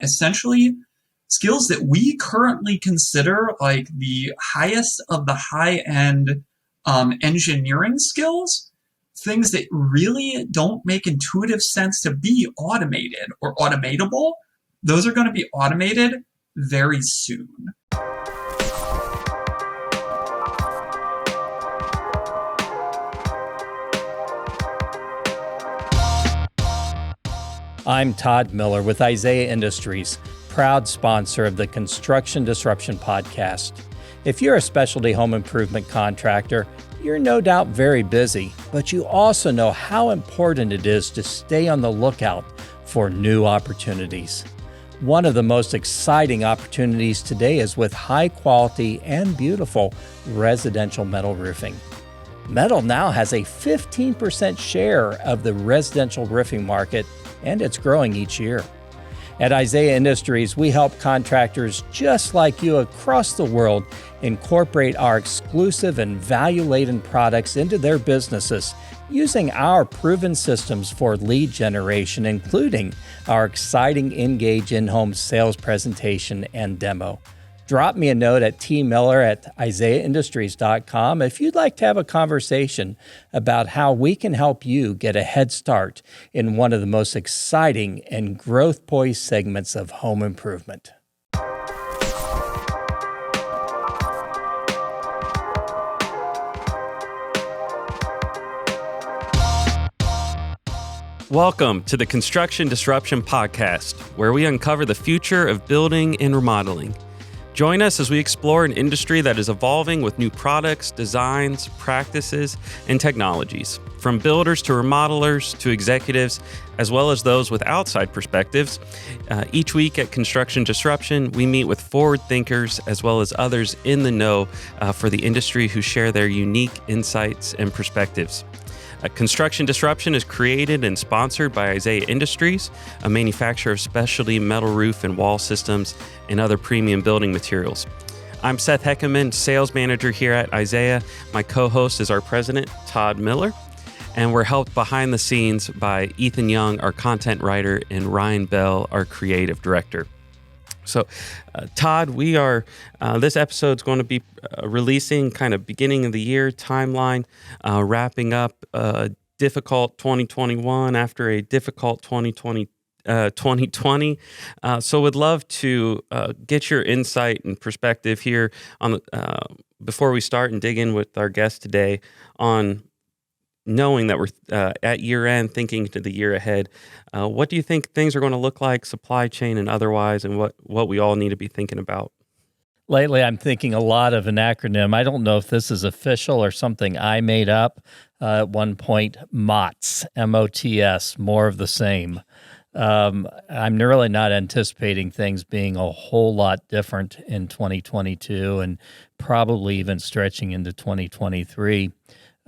essentially skills that we currently consider like the highest of the high-end engineering skills, things that really don't make intuitive sense to be automated or automatable, those are going to be automated very soon. I'm Todd Miller with Isaiah Industries, proud sponsor of the Construction Disruption Podcast. If you're a specialty home improvement contractor, you're no doubt very busy, but you also know how important it is to stay on the lookout for new opportunities. One of the most exciting opportunities today is with high quality and beautiful residential metal roofing. Metal now has a 15% share of the residential roofing market, and it's growing each year. At Isaiah Industries, we help contractors just like you across the world incorporate our exclusive and value-laden products into their businesses using our proven systems for lead generation, including our exciting Engage in-home sales presentation and demo. Drop me a note at tmiller@isaiahindustries.com if you'd like to have a conversation about how we can help you get a head start in one of the most exciting and growth-poised segments of home improvement. Welcome to the Construction Disruption Podcast, where we uncover the future of building and remodeling. Join us as we explore an industry that is evolving with new products, designs, practices, and technologies. From builders to remodelers to executives, as well as those with outside perspectives. Each week at Construction Disruption, we meet with forward thinkers as well as others in the know for the industry who share their unique insights and perspectives. Construction Disruption is created and sponsored by Isaiah Industries, a manufacturer of specialty metal roof and wall systems and other premium building materials. I'm Seth Heckeman, sales manager here at Isaiah. My co-host is our president, Todd Miller, and we're helped behind the scenes by Ethan Young, our content writer, and Ryan Bell, our creative director. So, Todd, this episode's going to be releasing kind of beginning of the year timeline, wrapping up a difficult 2021 after a difficult 2020. So would love to get your insight and perspective here on before we start and dig in with our guest today on knowing that we're at year end, thinking to the year ahead. What do you think things are going to look like, supply chain and otherwise, and what we all need to be thinking about? Lately, I'm thinking a lot of an acronym. I don't know if this is official or something I made up at one point. MOTS, M-O-T-S, more of the same. I'm really not anticipating things being a whole lot different in 2022 and probably even stretching into 2023.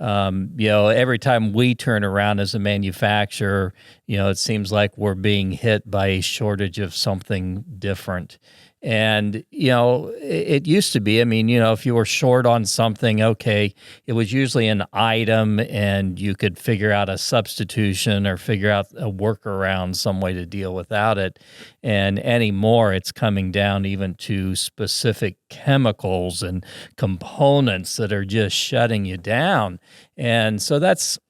Every time we turn around as a manufacturer, it seems like we're being hit by a shortage of something different. And, it used to be, if you were short on something, okay, it was usually an item and you could figure out a substitution or figure out a workaround, some way to deal without it. And anymore, it's coming down even to specific chemicals and components that are just shutting you down. And so that's,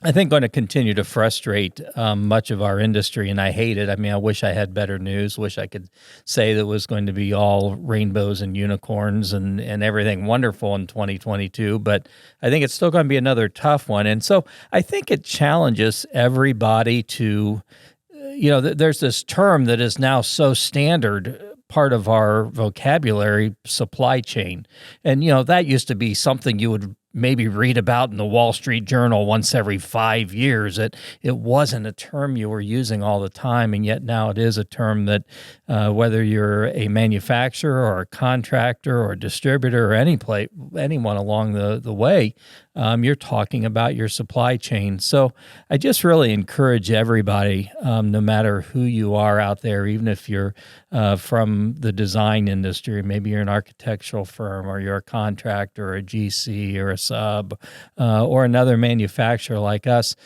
I think, going to continue to frustrate much of our industry, and I hate it. I wish I had better news. Wish I could say that it was going to be all rainbows and unicorns and everything wonderful in 2022, but I think it's still going to be another tough one. And so I think it challenges everybody to, there's this term that is now so standard, part of our vocabulary, supply chain. And, that used to be something you would maybe read about in the Wall Street Journal once every 5 years. It wasn't a term you were using all the time, and yet now it is a term that whether you're a manufacturer or a contractor or a distributor or anyone along the way, you're talking about your supply chain. So I just really encourage everybody, no matter who you are out there, even if you're from the design industry, maybe you're an architectural firm or you're a contractor or a GC or a sub or another manufacturer like us,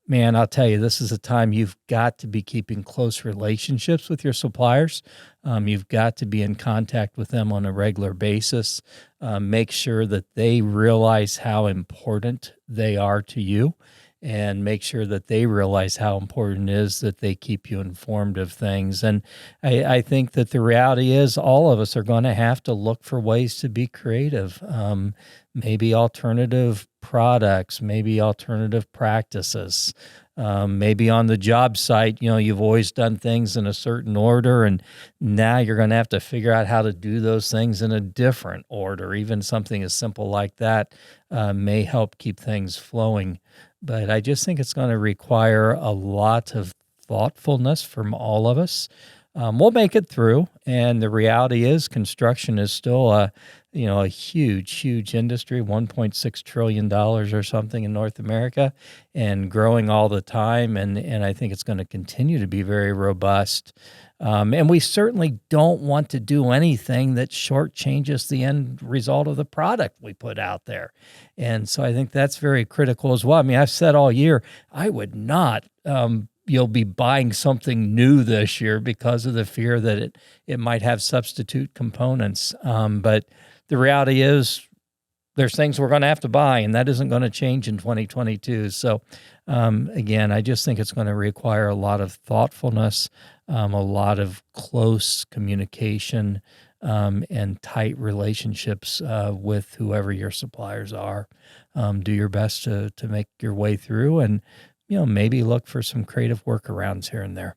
man, I'll tell you, this is a time you've got to be keeping close relationships with your suppliers. You've got to be in contact with them on a regular basis. Make sure that they realize how important they are to you, and make sure that they realize how important it is that they keep you informed of things. And I think that the reality is all of us are going to have to look for ways to be creative. Maybe alternative products, maybe alternative practices. Maybe on the job site, you've always done things in a certain order, and now you're going to have to figure out how to do those things in a different order. Even something as simple like that may help keep things flowing. But I just think it's going to require a lot of thoughtfulness from all of us. We'll make it through, and the reality is construction is still a huge industry, $1.6 trillion or something in North America, and growing all the time. And I think it's going to continue to be very robust. And we certainly don't want to do anything that shortchanges the end result of the product we put out there. And so I think that's very critical as well. I mean, I've said all year, I would not you'll be buying something new this year because of the fear that it might have substitute components. But the reality is there's things we're going to have to buy, and that isn't going to change in 2022. So again, I just think it's going to require a lot of thoughtfulness, a lot of close communication, and tight relationships with whoever your suppliers are. Do your best to make your way through, and maybe look for some creative workarounds here and there.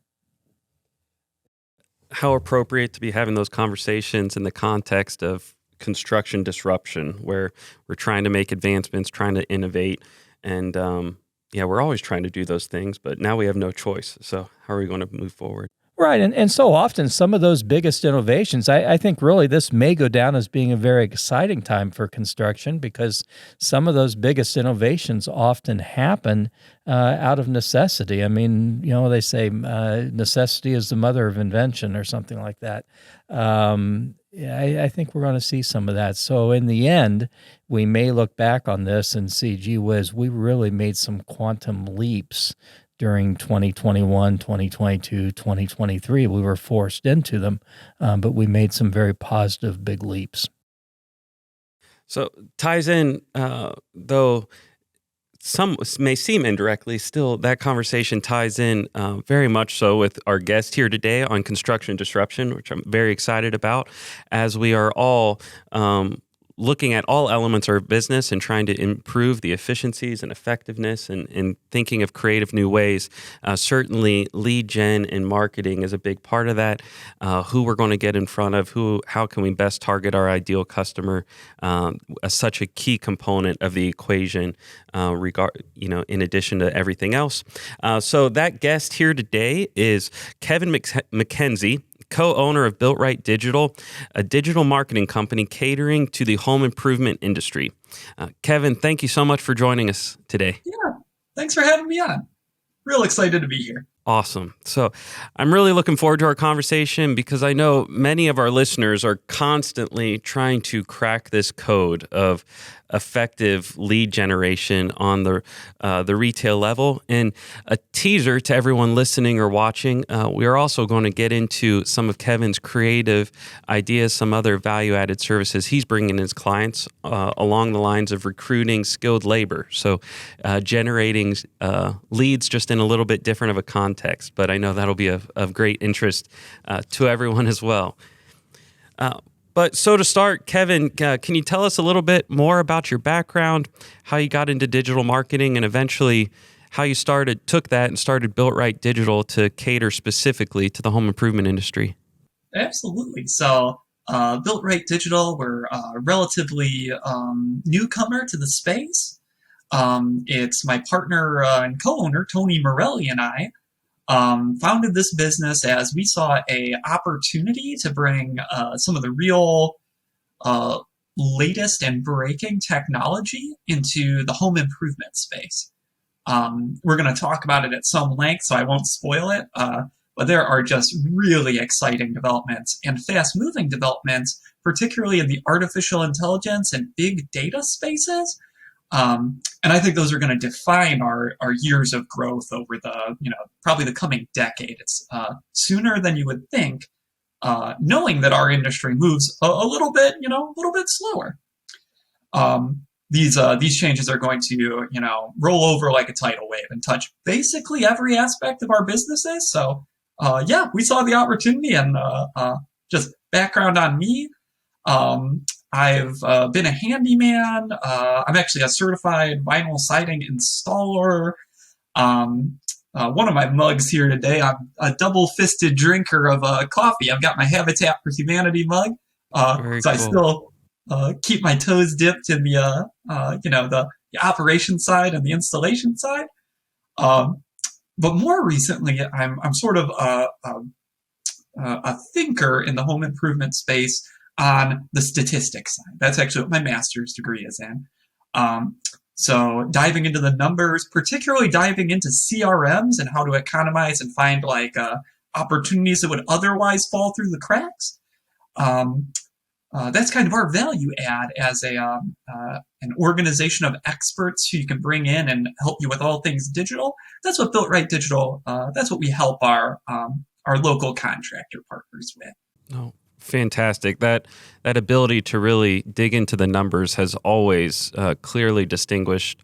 How appropriate to be having those conversations in the context of construction disruption, where we're trying to make advancements, trying to innovate, and we're always trying to do those things, but now we have no choice. So how are we going to move forward? Right. And so often some of those biggest innovations, I think really this may go down as being a very exciting time for construction, because some of those biggest innovations often happen out of necessity. I mean, they say necessity is the mother of invention or something like that. I think we're going to see some of that. So in the end, we may look back on this and see, gee whiz, we really made some quantum leaps during 2021, 2022, 2023. We were forced into them, but we made some very positive big leaps. So ties in, though some may seem indirectly, still that conversation ties in very much so with our guest here today on construction disruption, which I'm very excited about, as we are all looking at all elements of our business and trying to improve the efficiencies and effectiveness and thinking of creative new ways. Certainly lead gen and marketing is a big part of that. Who we're going to get in front of, how can we best target our ideal customer, such a key component of the equation, in addition to everything else. So that guest here today is Kevin McKenzie, co-owner of Built Right Digital, a digital marketing company catering to the home improvement industry. Kevin, thank you so much for joining us today. Yeah, thanks for having me on. Real excited to be here. Awesome. So I'm really looking forward to our conversation, because I know many of our listeners are constantly trying to crack this code of effective lead generation on the retail level. And a teaser to everyone listening or watching, we are also going to get into some of Kevin's creative ideas, some other value-added services he's bringing his clients along the lines of recruiting skilled labor. So generating leads just in a little bit different of a context, but I know that'll be of great interest to everyone as well. But so to start, Kevin, can you tell us a little bit more about your background, how you got into digital marketing, and eventually how you took that and started Built Right Digital to cater specifically to the home improvement industry? Absolutely. So Built Right Digital, we're a relatively newcomer to the space. It's my partner and co-owner, Tony Morelli, and I founded this business as we saw a opportunity to bring some of the real latest and breaking technology into the home improvement space. We're going to talk about it at some length, so I won't spoil it, but there are just really exciting developments and fast-moving developments, particularly in the artificial intelligence and big data spaces, And I think those are going to define our years of growth over the, probably the coming decade. It's sooner than you would think, knowing that our industry moves a little bit, a little bit slower. These changes are going to, roll over like a tidal wave and touch basically every aspect of our businesses. So, we saw the opportunity, and just background on me. I've been a handyman. I'm actually a certified vinyl siding installer. One of my mugs here today, I'm a double-fisted drinker of coffee. I've got my Habitat for Humanity mug. So cool. I still keep my toes dipped in the, the operation side and the installation side. But more recently, I'm sort of a thinker in the home improvement space on the statistics side. That's actually what my master's degree is in. So diving into the numbers, particularly diving into CRMs and how to economize and find opportunities that would otherwise fall through the cracks. That's kind of our value add as an organization of experts who you can bring in and help you with all things digital. That's what Built Right Digital. That's what we help our local contractor partners with. Oh, fantastic! That ability to really dig into the numbers has always clearly distinguished,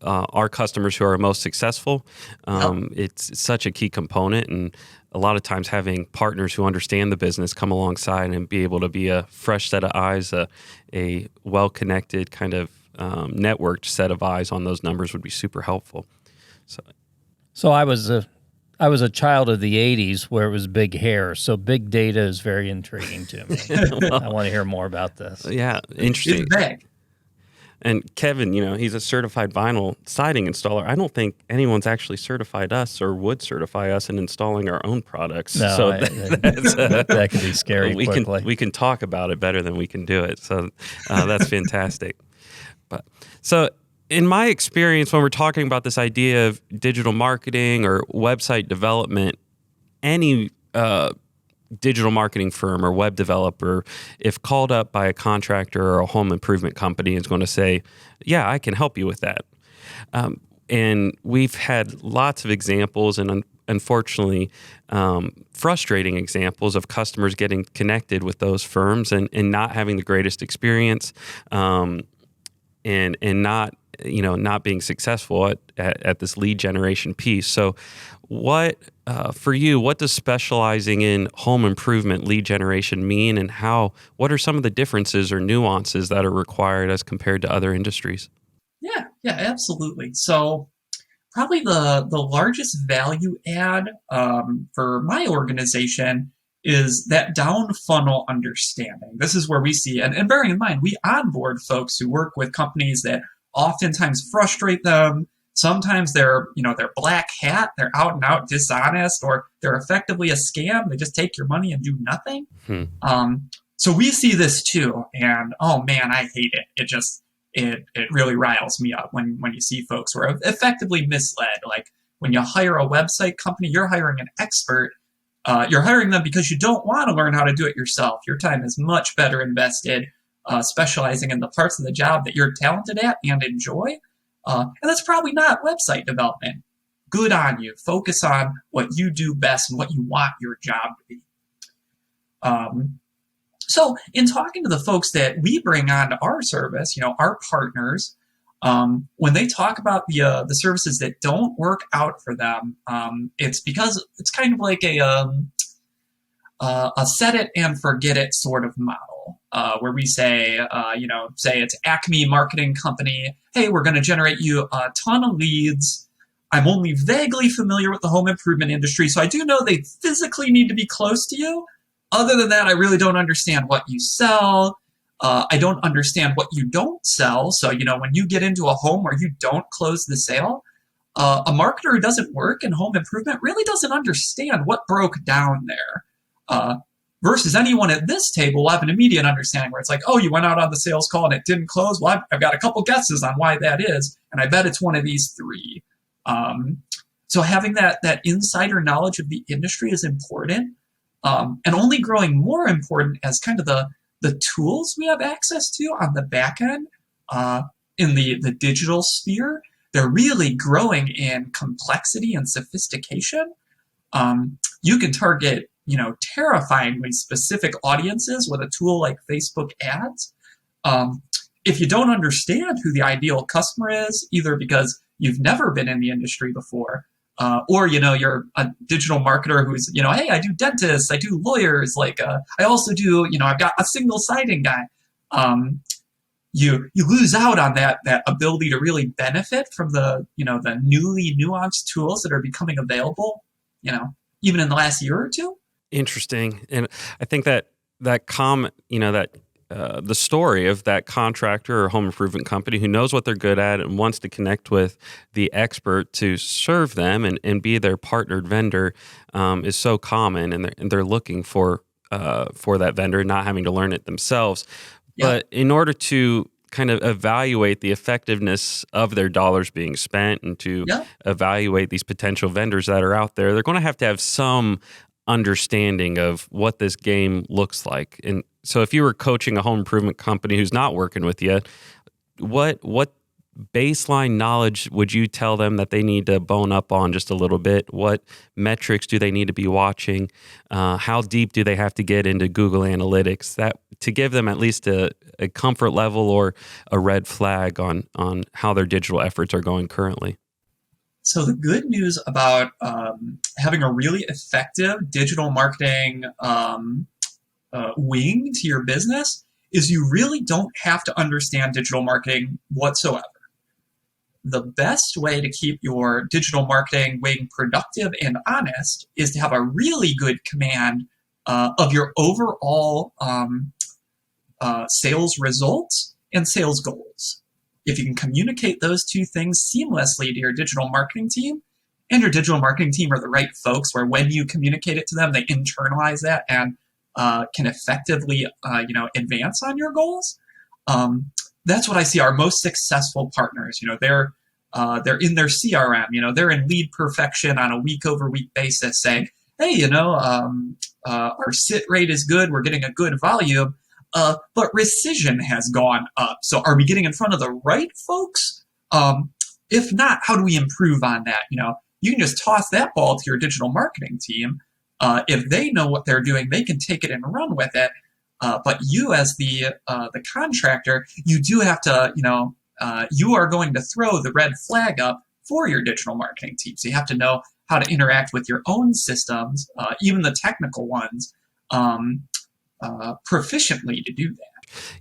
our customers who are most successful. It's such a key component, and a lot of times having partners who understand the business come alongside and be able to be a fresh set of eyes, a well-connected kind of networked set of eyes on those numbers would be super helpful. So I was a child of the 80s where it was big hair, so big data is very intriguing to me. I want to hear more about this. Yeah, interesting. It's big. And Kevin, he's a certified vinyl siding installer. I don't think anyone's actually certified us or would certify us in installing our own products. No, so that could be scary quickly. We can talk about it better than we can do it. So that's fantastic. So in my experience, when we're talking about this idea of digital marketing or website development, any digital marketing firm or web developer, if called up by a contractor or a home improvement company, is going to say, yeah, I can help you with that. And we've had lots of examples and unfortunately frustrating examples of customers getting connected with those firms and not having the greatest experience and not being successful at this lead generation piece. So for you, what does specializing in home improvement lead generation mean, and what are some of the differences or nuances that are required as compared to other industries? Yeah, absolutely. So probably the largest value add for my organization is that down funnel understanding. This is where we see, and bearing in mind, we onboard folks who work with companies that oftentimes frustrate them. Sometimes they're black hat, they're out and out dishonest, or they're effectively a scam. They just take your money and do nothing. So we see this too, and oh man, I hate it. It really riles me up when you see folks who are effectively misled. Like when you hire a website company, you're hiring an expert. You're hiring them because you don't want to learn how to do it yourself. Your time is much better invested specializing in the parts of the job that you're talented at and enjoy. And that's probably not website development. Good on you. Focus on what you do best and what you want your job to be. So in talking to the folks that we bring on to our service, our partners, when they talk about the services that don't work out for them, it's because it's kind of like a set it and forget it sort of model, where we say, say it's Acme Marketing Company. Hey, we're going to generate you a ton of leads. I'm only vaguely familiar with the home improvement industry, so I do know they physically need to be close to you. Other than that, I really don't understand what you sell. I don't understand what you don't sell. So, when you get into a home where you don't close the sale, a marketer who doesn't work in home improvement really doesn't understand what broke down there. Versus anyone at this table will have an immediate understanding where it's like, oh, you went out on the sales call and it didn't close. Well, I've got a couple guesses on why that is, and I bet it's one of these three. So having that insider knowledge of the industry is important, and only growing more important as kind of the tools we have access to on the back end. in the digital sphere, they're really growing in complexity and sophistication. You can target, terrifyingly specific audiences with a tool like Facebook ads. If you don't understand who the ideal customer is, either because you've never been in the industry before, or, you're a digital marketer who's, hey, I do dentists, I do lawyers, I also do, I've got a single siding guy. You lose out on that ability to really benefit from the, the newly nuanced tools that are becoming available, even in the last year or two. Interesting. And I think that comment, the story of that contractor or home improvement company who knows what they're good at and wants to connect with the expert to serve them and be their partnered vendor is so common, and they're looking for that vendor, not having to learn it themselves. Yeah. But in order to kind of evaluate the effectiveness of their dollars being spent and to evaluate these potential vendors that are out there, they're going to have some understanding of what this game looks like. And so if you were coaching a home improvement company who's not working with you, what baseline knowledge would you tell them that they need to bone up on just a little bit? What metrics do they need to be watching? How deep do they have to get into Google Analytics that to give them at least a comfort level or a red flag on how their digital efforts are going currently? So the good news about having a really effective digital marketing wing to your business is you really don't have to understand digital marketing whatsoever. The best way to keep your digital marketing wing productive and honest is to have a really good command of your overall sales results and sales goals. If you can communicate those two things seamlessly to your digital marketing team, and your digital marketing team are the right folks where when you communicate it to them, they internalize that and can effectively advance on your goals. That's what I see our most successful partners. They're in their CRM. They're in lead perfection on a week-over-week basis, saying, "Hey, our sit rate is good. We're getting a good volume, but rescission has gone up. So, are we getting in front of the right folks? If not, how do we improve on that?" You can just toss that ball to your digital marketing team. If they know what they're doing, they can take it and run with it. But you, as the contractor, you do have to, you are going to throw the red flag up for your digital marketing team. So you have to know how to interact with your own systems, even the technical ones, proficiently to do that.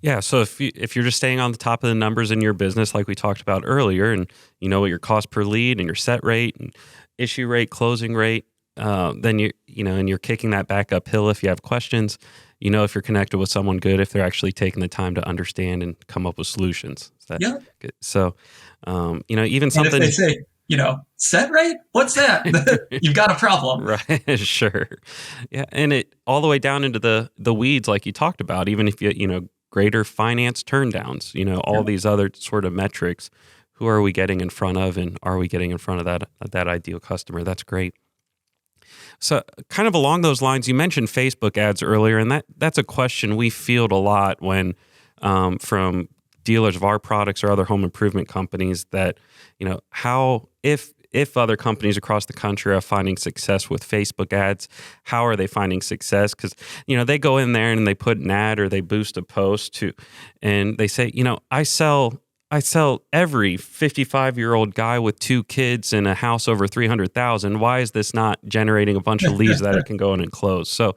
Yeah. So if you're just staying on the top of the numbers in your business, like we talked about earlier, and you know what your cost per lead and your set rate and issue rate, closing rate, then and you're kicking that back uphill if you have questions. If you're connected with someone good, if they're actually taking the time to understand and come up with solutions. Good? So, even something. And if they say, set rate, what's that? You've got a problem. Right. Sure. Yeah. And it all the way down into the weeds, like you talked about, even if greater finance turndowns, all these other sort of metrics, who are we getting in front of, and are we getting in front of that ideal customer? That's great. So kind of along those lines, you mentioned Facebook ads earlier, and that's a question we field a lot when from dealers of our products or other home improvement companies that, how, if other companies across the country are finding success with Facebook ads, how are they finding success? Because, they go in there and they put an ad or they boost a post and they say, I sell every 55-year-old guy with 2 kids and a house over 300,000. Why is this not generating a bunch of leads that it can go in and close? So,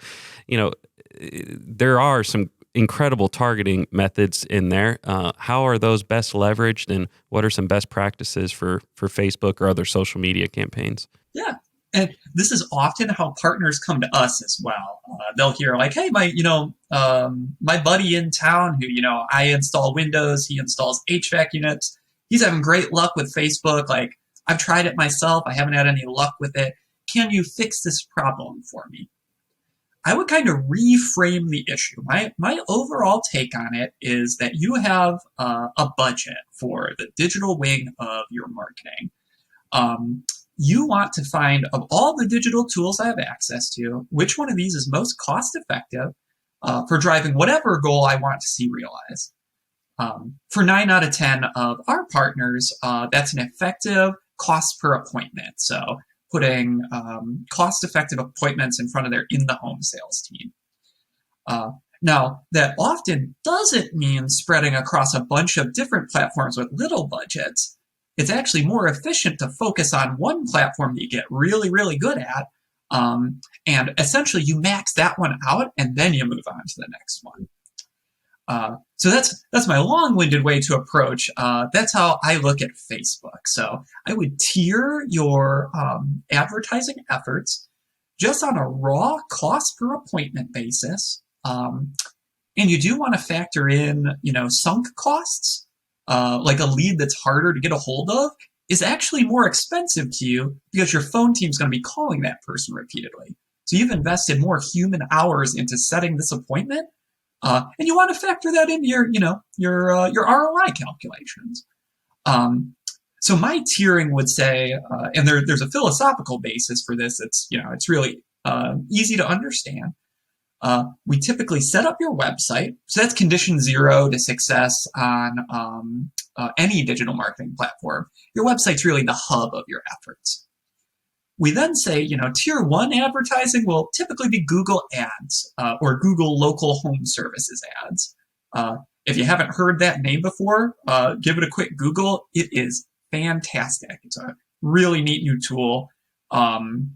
there are some incredible targeting methods in there. How are those best leveraged, and what are some best practices for Facebook or other social media campaigns? Yeah. And this is often how partners come to us as well. They'll hear like, "Hey, my buddy in town who, I install windows, he installs HVAC units. He's having great luck with Facebook. Like, I've tried it myself. I haven't had any luck with it. Can you fix this problem for me?" I would kind of reframe the issue. My overall take on it is that you have a budget for the digital wing of your marketing. You want to find, of all the digital tools I have access to, which one of these is most cost effective for driving whatever goal I want to see realized. For 9 out of 10 of our partners, that's an effective cost per appointment. So putting cost-effective appointments in front of their in-the-home sales team. Now, that often doesn't mean spreading across a bunch of different platforms with little budgets. It's actually more efficient to focus on one platform that you get really, really good at, and essentially you max that one out, and then you move on to the next one. So that's my long-winded way to approach. That's how I look at Facebook. So I would tier your advertising efforts just on a raw cost per appointment basis. And you do want to factor in, sunk costs, like a lead that's harder to get a hold of is actually more expensive to you because your phone team's going to be calling that person repeatedly. So you've invested more human hours into setting this appointment, and you want to factor that into your ROI calculations. So my tiering would say, and there's a philosophical basis for this. It's really easy to understand. We typically set up your website. So that's condition 0 to success on any digital marketing platform. Your website's really the hub of your efforts. We then say, tier 1 advertising will typically be Google ads or Google local home services ads. If you haven't heard that name before, give it a quick Google. It is fantastic. It's a really neat new tool.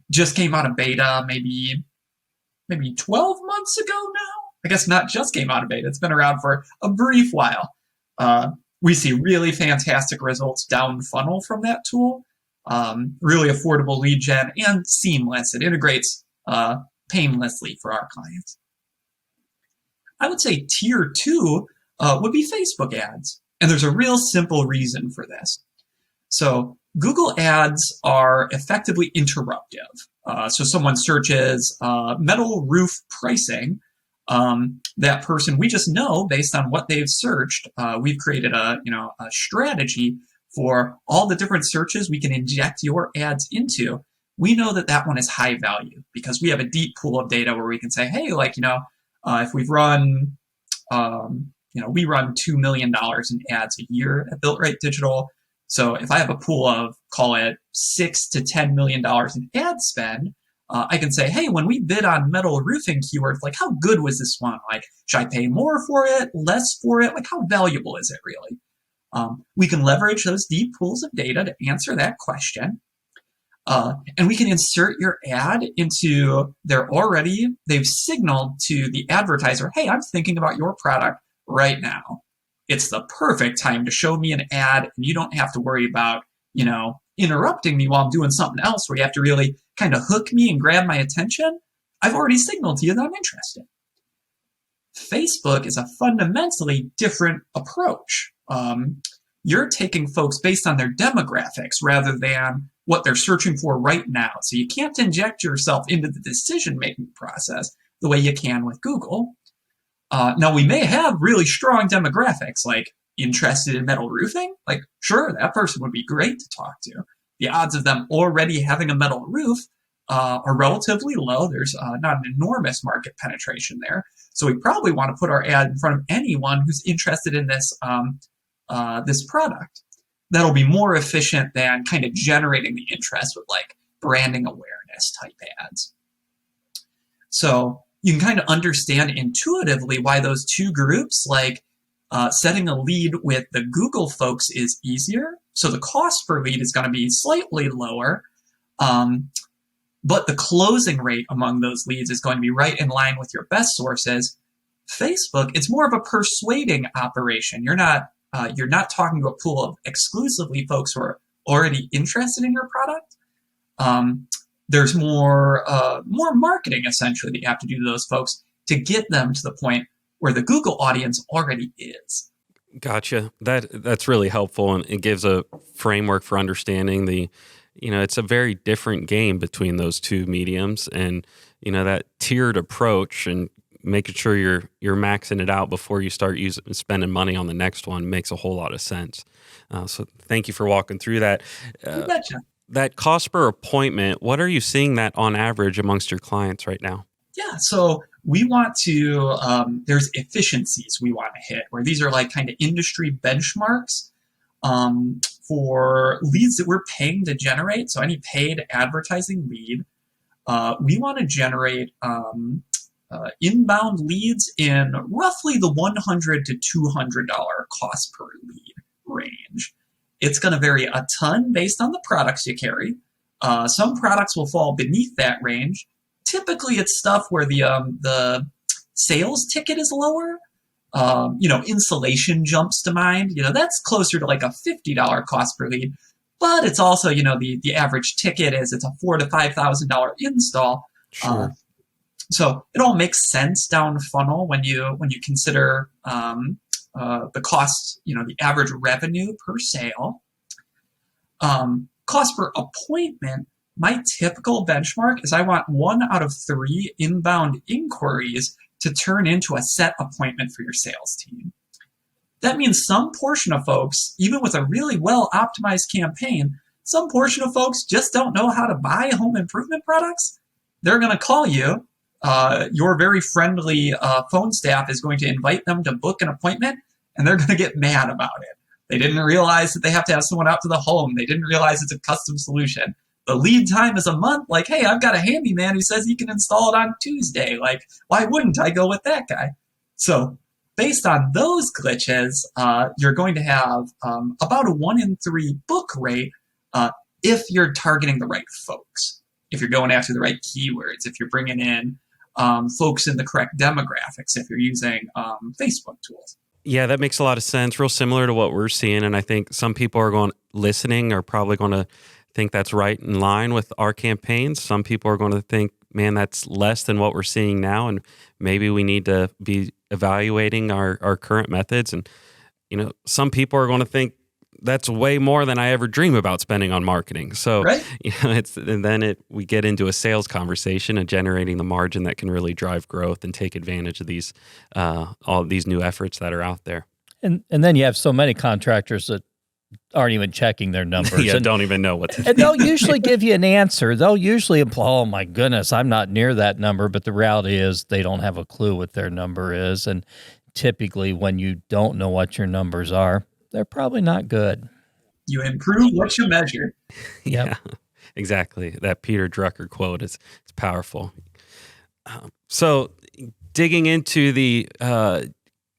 Just came out of beta maybe 12 months ago now. I guess not just came out of beta. It's been around for a brief while. We see really fantastic results down funnel from that tool. Really affordable lead gen and seamless. It integrates painlessly for our clients. I would say tier 2 would be Facebook ads. And there's a real simple reason for this. So Google ads are effectively interruptive. So someone searches metal roof pricing. That person, we just know based on what they've searched, we've created a strategy for all the different searches we can inject your ads into. We know that one is high value because we have a deep pool of data where we can say, hey, if we've run, we run $2 million in ads a year at Built Right Digital. So if I have a pool of, call it $6 to $10 million in ad spend, I can say, hey, when we bid on metal roofing keywords, how good was this one? Should I pay more for it, less for it? How valuable is it really? We can leverage those deep pools of data to answer that question. And we can insert your ad into they've signaled to the advertiser, hey, I'm thinking about your product right now. It's the perfect time to show me an ad, and you don't have to worry about, interrupting me while I'm doing something else where you have to really kind of hook me and grab my attention. I've already signaled to you that I'm interested. Facebook is a fundamentally different approach. You're taking folks based on their demographics rather than what they're searching for right now. So you can't inject yourself into the decision-making process the way you can with Google. Now, we may have really strong demographics, like interested in metal roofing. Sure, that person would be great to talk to. The odds of them already having a metal roof are relatively low. There's not an enormous market penetration there. So we probably want to put our ad in front of anyone who's interested in this product. That'll be more efficient than kind of generating the interest with branding awareness type ads. So you can kind of understand intuitively why those two groups, setting a lead with the Google folks is easier. So the cost per lead is going to be slightly lower, but the closing rate among those leads is going to be right in line with your best sources. Facebook, it's more of a persuading operation. You're not talking to a pool of exclusively folks who are already interested in your product. There's more marketing essentially that you have to do to those folks to get them to the point where the Google audience already is. Gotcha. That's really helpful, and it gives a framework for understanding it's a very different game between those two mediums, and that tiered approach and making sure you're maxing it out before you start spending money on the next one makes a whole lot of sense. So thank you for walking through that. You betcha. That cost per appointment, what are you seeing that on average amongst your clients right now? Yeah, so we want to, there's efficiencies we want to hit, where these are like kind of industry benchmarks for leads that we're paying to generate. So any paid advertising lead, we want to generate inbound leads in roughly the $100 to $200 cost per lead range. It's going to vary a ton based on the products you carry. Some products will fall beneath that range. Typically, it's stuff where the sales ticket is lower. Insulation jumps to mind. That's closer to like a $50 cost per lead. But it's also, the average ticket is it's a $4,000 to $5,000 install. Sure. So it all makes sense down funnel when you consider the cost, the average revenue per sale. Cost per appointment, my typical benchmark is I want 1 out of 3 inbound inquiries to turn into a set appointment for your sales team. That means some portion of folks, even with a really well-optimized campaign, some portion of folks just don't know how to buy home improvement products. They're going to call you. Your very friendly phone staff is going to invite them to book an appointment, and they're going to get mad about it. They didn't realize that they have to have someone out to the home. They didn't realize it's a custom solution. The lead time is a month. Like, hey, I've got a handyman who says he can install it on Tuesday. Like, why wouldn't I go with that guy? So based on those glitches, you're going to have about a 1 in 3 book rate if you're targeting the right folks, if you're going after the right keywords, if you're bringing in folks in the correct demographics, if you're using Facebook tools. Yeah, that makes a lot of sense. Real similar to what we're seeing. And I think some people are listening are probably going to think that's right in line with our campaigns. Some people are going to think, man, that's less than what we're seeing now. And maybe we need to be evaluating our current methods. And, some people are going to think that's way more than I ever dream about spending on marketing. So, right? We get into a sales conversation and generating the margin that can really drive growth and take advantage of these, all these new efforts that are out there. And then you have so many contractors that aren't even checking their numbers. Yeah, don't even know what to do. And they'll usually give you an answer. They'll usually imply, oh my goodness, I'm not near that number. But the reality is they don't have a clue what their number is. And typically when you don't know what your numbers are, they're probably not good. You improve what you measure. Yeah, exactly. That Peter Drucker quote is powerful. So digging into the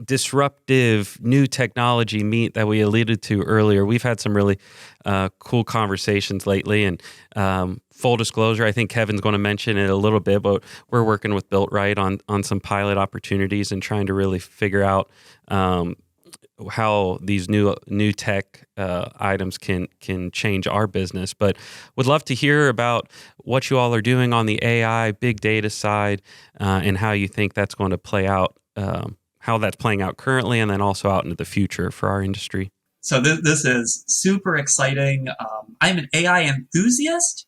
disruptive new technology meet that we alluded to earlier, we've had some really cool conversations lately. And full disclosure, I think Kevin's going to mention it a little bit, but we're working with BuiltRight on some pilot opportunities and trying to really figure out how these new tech items can change our business. But would love to hear about what you all are doing on the AI, big data side, and how you think that's going to play out, how that's playing out currently, and then also out into the future for our industry. So this is super exciting. I'm an AI enthusiast.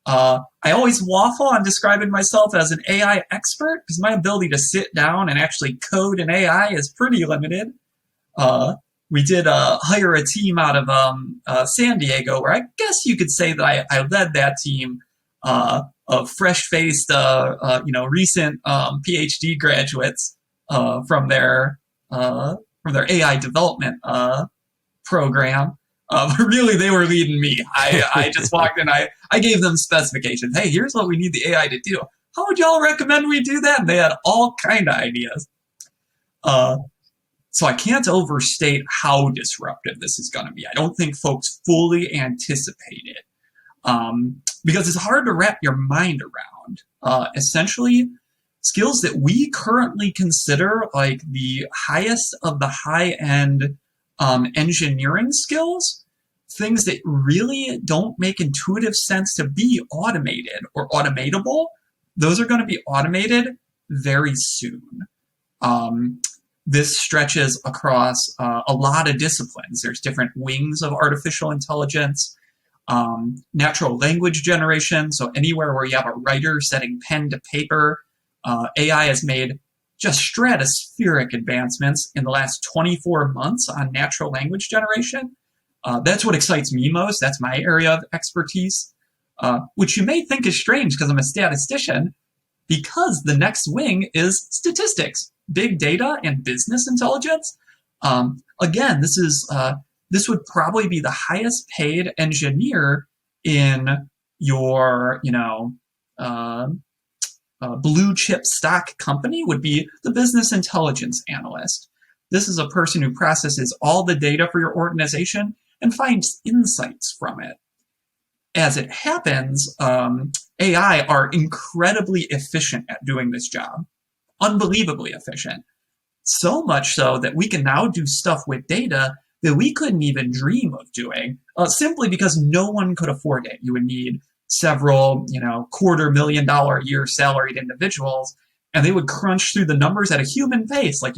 I always waffle on describing myself as an AI expert because my ability to sit down and actually code an AI is pretty limited. We did hire a team out of San Diego, where I guess you could say that I led that team of fresh-faced, recent PhD graduates from their AI development program. Really, they were leading me. I just walked in. I gave them specifications. Hey, here's what we need the AI to do. How would y'all recommend we do that? And they had all kind of ideas. So I can't overstate how disruptive this is going to be. I don't think folks fully anticipate it because it's hard to wrap your mind around. Essentially, skills that we currently consider like the highest of the high-end engineering skills, things that really don't make intuitive sense to be automated or automatable, those are going to be automated very soon. This stretches across a lot of disciplines. There's different wings of artificial intelligence, natural language generation. So anywhere where you have a writer setting pen to paper, AI has made just stratospheric advancements in the last 24 months on natural language generation. That's what excites me most. That's my area of expertise, which you may think is strange because I'm a statistician. because the next wing is statistics, big data, and business intelligence. Again, this would probably be the highest paid engineer in your, blue chip stock company would be the business intelligence analyst. This is a person who processes all the data for your organization and finds insights from it. As it happens, AI are incredibly efficient at doing this job, unbelievably efficient. So much so that we can now do stuff with data that we couldn't even dream of doing, simply because no one could afford it. You would need several, $250,000 a year salaried individuals, and they would crunch through the numbers at a human pace. Like,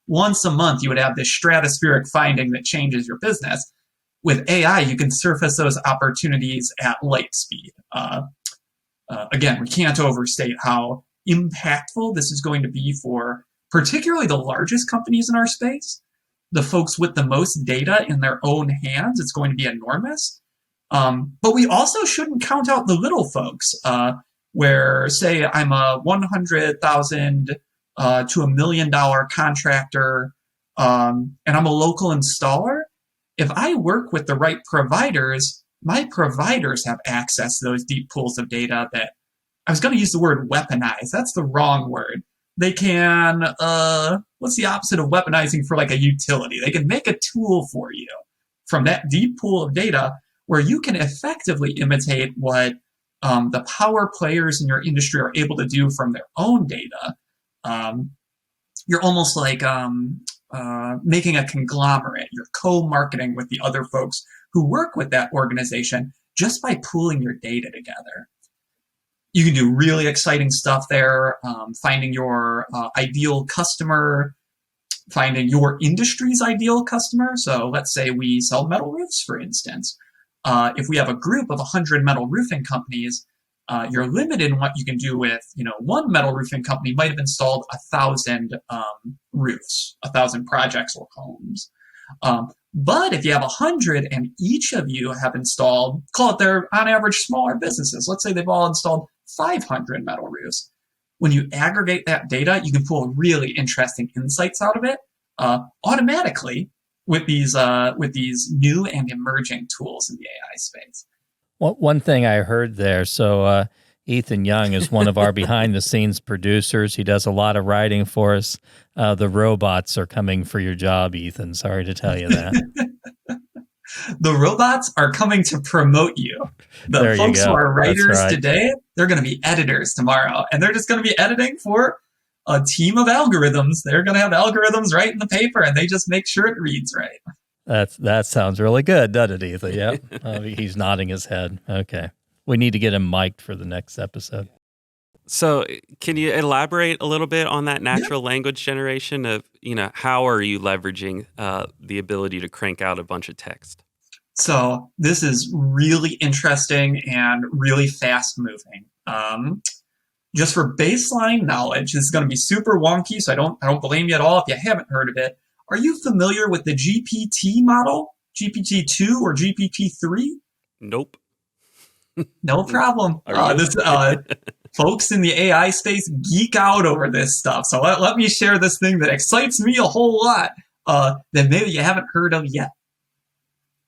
once a month, you would have this stratospheric finding that changes your business. With AI, you can surface those opportunities at light speed. Again, we can't overstate how impactful this is going to be for particularly the largest companies in our space. The folks with the most data in their own hands, it's going to be enormous. But we also shouldn't count out the little folks, where, say, I'm a $100,000 to $1 million contractor, and I'm a local installer. If I work with the right providers, my providers have access to those deep pools of data that, I was going to use the word weaponize. That's the wrong word. They can, what's the opposite of weaponizing for like a utility? They can make a tool for you from that deep pool of data where you can effectively imitate what the power players in your industry are able to do from their own data. You're almost like making a conglomerate. You're co-marketing with the other folks who work with that organization just by pooling your data together. You can do really exciting stuff there, finding your ideal customer, finding your industry's ideal customer. So let's say we sell metal roofs, for instance. If we have a group of 100 metal roofing companies, you're limited in what you can do with, one metal roofing company might have installed 1,000 roofs, 1,000 projects or homes. But if you have 100 and each of you have installed, call it their on average smaller businesses, let's say they've all installed 500 metal roofs. When you aggregate that data, you can pull really interesting insights out of it automatically with these new and emerging tools in the AI space. One thing I heard there, so Ethan Young is one of our behind-the-scenes producers. He does a lot of writing for us. The robots are coming for your job, Ethan. Sorry to tell you that. The robots are coming to promote you. The folks who are writers today, they're going to be editors tomorrow, and they're just going to be editing for a team of algorithms. They're going to have algorithms writing the paper, and they just make sure it reads right. That sounds really good, doesn't it, Ethan? Yep. He's nodding his head. Okay. We need to get him mic'd for the next episode. So can you elaborate a little bit on that natural language generation of, how are you leveraging the ability to crank out a bunch of text? So this is really interesting and really fast moving. Just for baseline knowledge, this is going to be super wonky, so I don't blame you at all if you haven't heard of it. Are you familiar with the GPT model, GPT-2 or GPT-3? Nope. No problem. Folks in the AI space geek out over this stuff. So let me share this thing that excites me a whole lot that maybe you haven't heard of yet.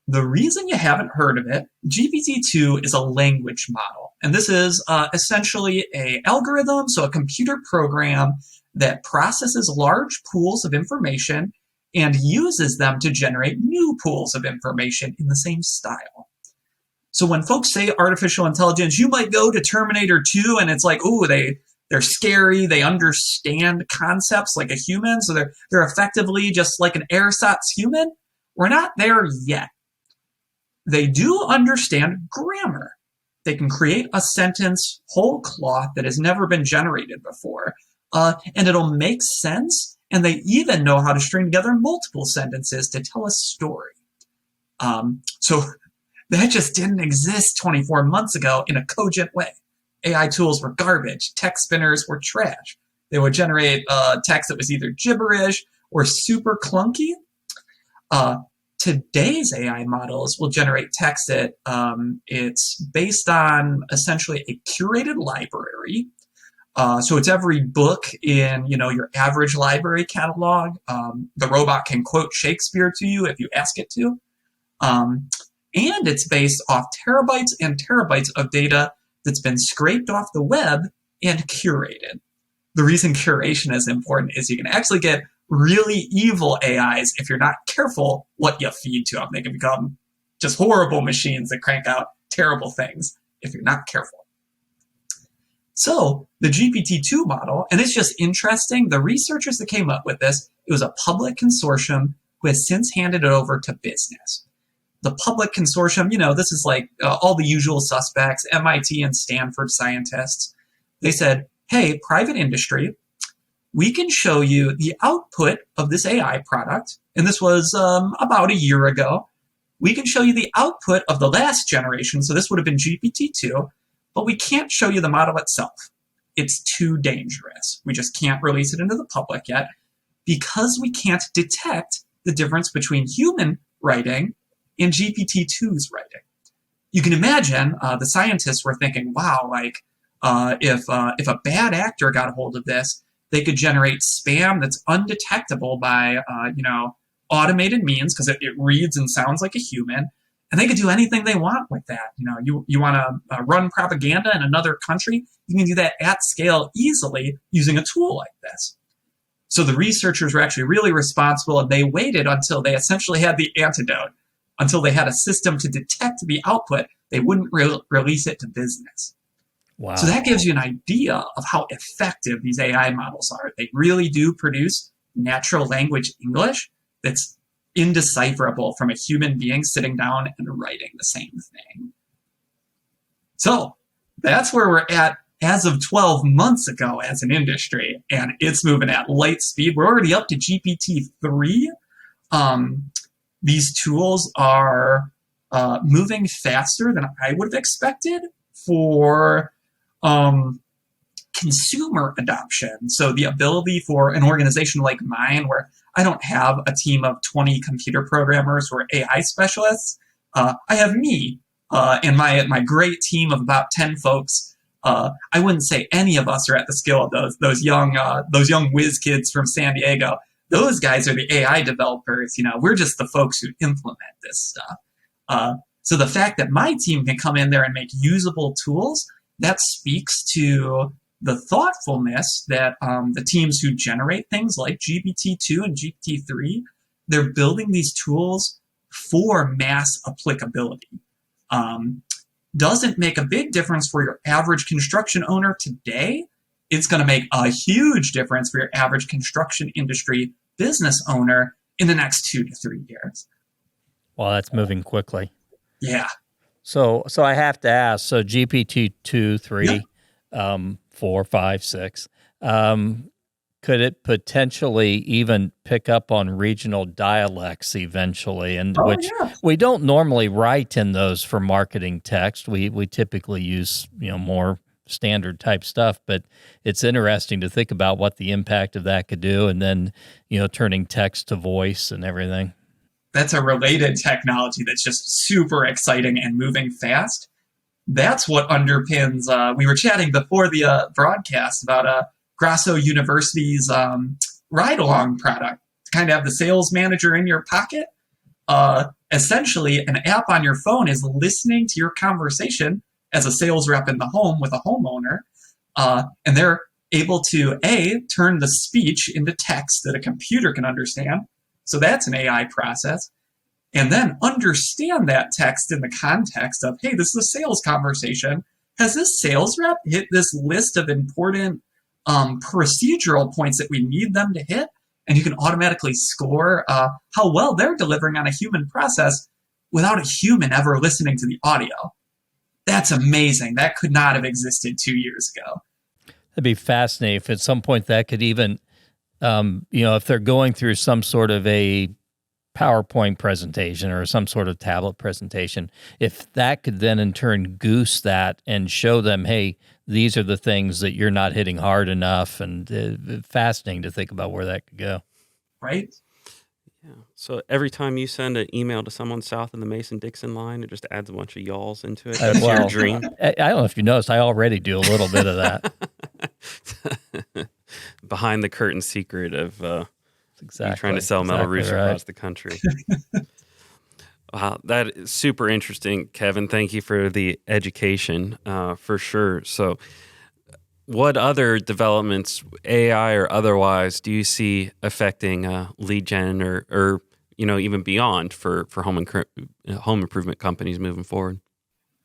The reason you haven't heard of it, GPT-2 is a language model. And this is essentially an algorithm, so a computer program that processes large pools of information and uses them to generate new pools of information in the same style. So when folks say artificial intelligence, you might go to Terminator 2 and it's like, ooh, they're scary. They understand concepts like a human. So they're effectively just like an ersatz human. We're not there yet. They do understand grammar. They can create a sentence whole cloth that has never been generated before. And it'll make sense. And they even know how to string together multiple sentences to tell a story. So that just didn't exist 24 months ago in a cogent way. AI tools were garbage. Text spinners were trash. They would generate text that was either gibberish or super clunky. Today's AI models will generate text that it's based on essentially a curated library So it's every book in, your average library catalog. The robot can quote Shakespeare to you if you ask it to. And it's based off terabytes and terabytes of data that's been scraped off the web and curated. The reason curation is important is you can actually get really evil AIs if you're not careful what you feed to them. They can become just horrible machines that crank out terrible things if you're not careful. So the GPT-2 model, and it's just interesting, the researchers that came up with this, it was a public consortium who has since handed it over to business. The public consortium, this is like all the usual suspects, MIT and Stanford scientists. They said, hey, private industry, we can show you the output of this AI product. And this was about a year ago. We can show you the output of the last generation. So this would have been GPT-2, but we can't show you the model itself. It's too dangerous. We just can't release it into the public yet because we can't detect the difference between human writing and GPT-2's writing. You can imagine the scientists were thinking, wow, if a bad actor got a hold of this, they could generate spam that's undetectable by automated means because it reads and sounds like a human, and they could do anything they want with that. You want to run propaganda in another country, you can do that at scale easily using a tool like this. So the researchers were actually really responsible, and they waited until they essentially had the antidote, until they had a system to detect the output. They wouldn't release it to business. Wow. So that gives you an idea of how effective these AI models are. They really do produce natural language English that's indecipherable from a human being sitting down and writing the same thing. So that's where we're at as of 12 months ago as an industry, and it's moving at light speed. We're already up to GPT-3. These tools are moving faster than I would have expected for consumer adoption. So the ability for an organization like mine, where I don't have a team of 20 computer programmers or AI specialists, I have me and my great team of about 10 folks. I wouldn't say any of us are at the skill of those young whiz kids from San Diego. Those guys are the AI developers. We're just the folks who implement this stuff. So the fact that my team can come in there and make usable tools, that speaks to the thoughtfulness that the teams who generate things like GPT-2 and GPT-3, they're building these tools for mass applicability. Doesn't make a big difference for your average construction owner today. It's going to make a huge difference for your average construction industry business owner in the next 2 to 3 years. Well, that's moving quickly. Yeah. So I have to ask, so GPT-2, 3, 4, 5, 6, could it potentially even pick up on regional dialects eventually? And we don't normally write in those for marketing text. We typically use, more standard type stuff, but it's interesting to think about what the impact of that could do, and then, turning text to voice and everything. That's a related technology that's just super exciting and moving fast. That's what underpins, we were chatting before the broadcast about Grasso University's ride-along product. To kind of have the sales manager in your pocket. Essentially, an app on your phone is listening to your conversation as a sales rep in the home with a homeowner, and they're able to, turn the speech into text that a computer can understand. So that's an AI process. And then understand that text in the context of, hey, this is a sales conversation. Has this sales rep hit this list of important procedural points that we need them to hit? And you can automatically score how well they're delivering on a human process without a human ever listening to the audio. That's amazing. That could not have existed 2 years ago. That'd be fascinating if at some point that could even, if they're going through some sort of a PowerPoint presentation or some sort of tablet presentation, if that could then in turn goose that and show them, hey, these are the things that you're not hitting hard enough, and fascinating to think about where that could go. Right? Yeah. So every time you send an email to someone south of the Mason-Dixon line, it just adds a bunch of y'alls into it. That's your dream. I don't know if you noticed, I already do a little bit of that. Behind the curtain secret of Exactly. you trying to sell metal roofs right. across the country. Wow, that is super interesting, Kevin. Thank you for the education, for sure. So, what other developments, AI or otherwise, do you see affecting lead gen or even beyond for home improvement companies moving forward?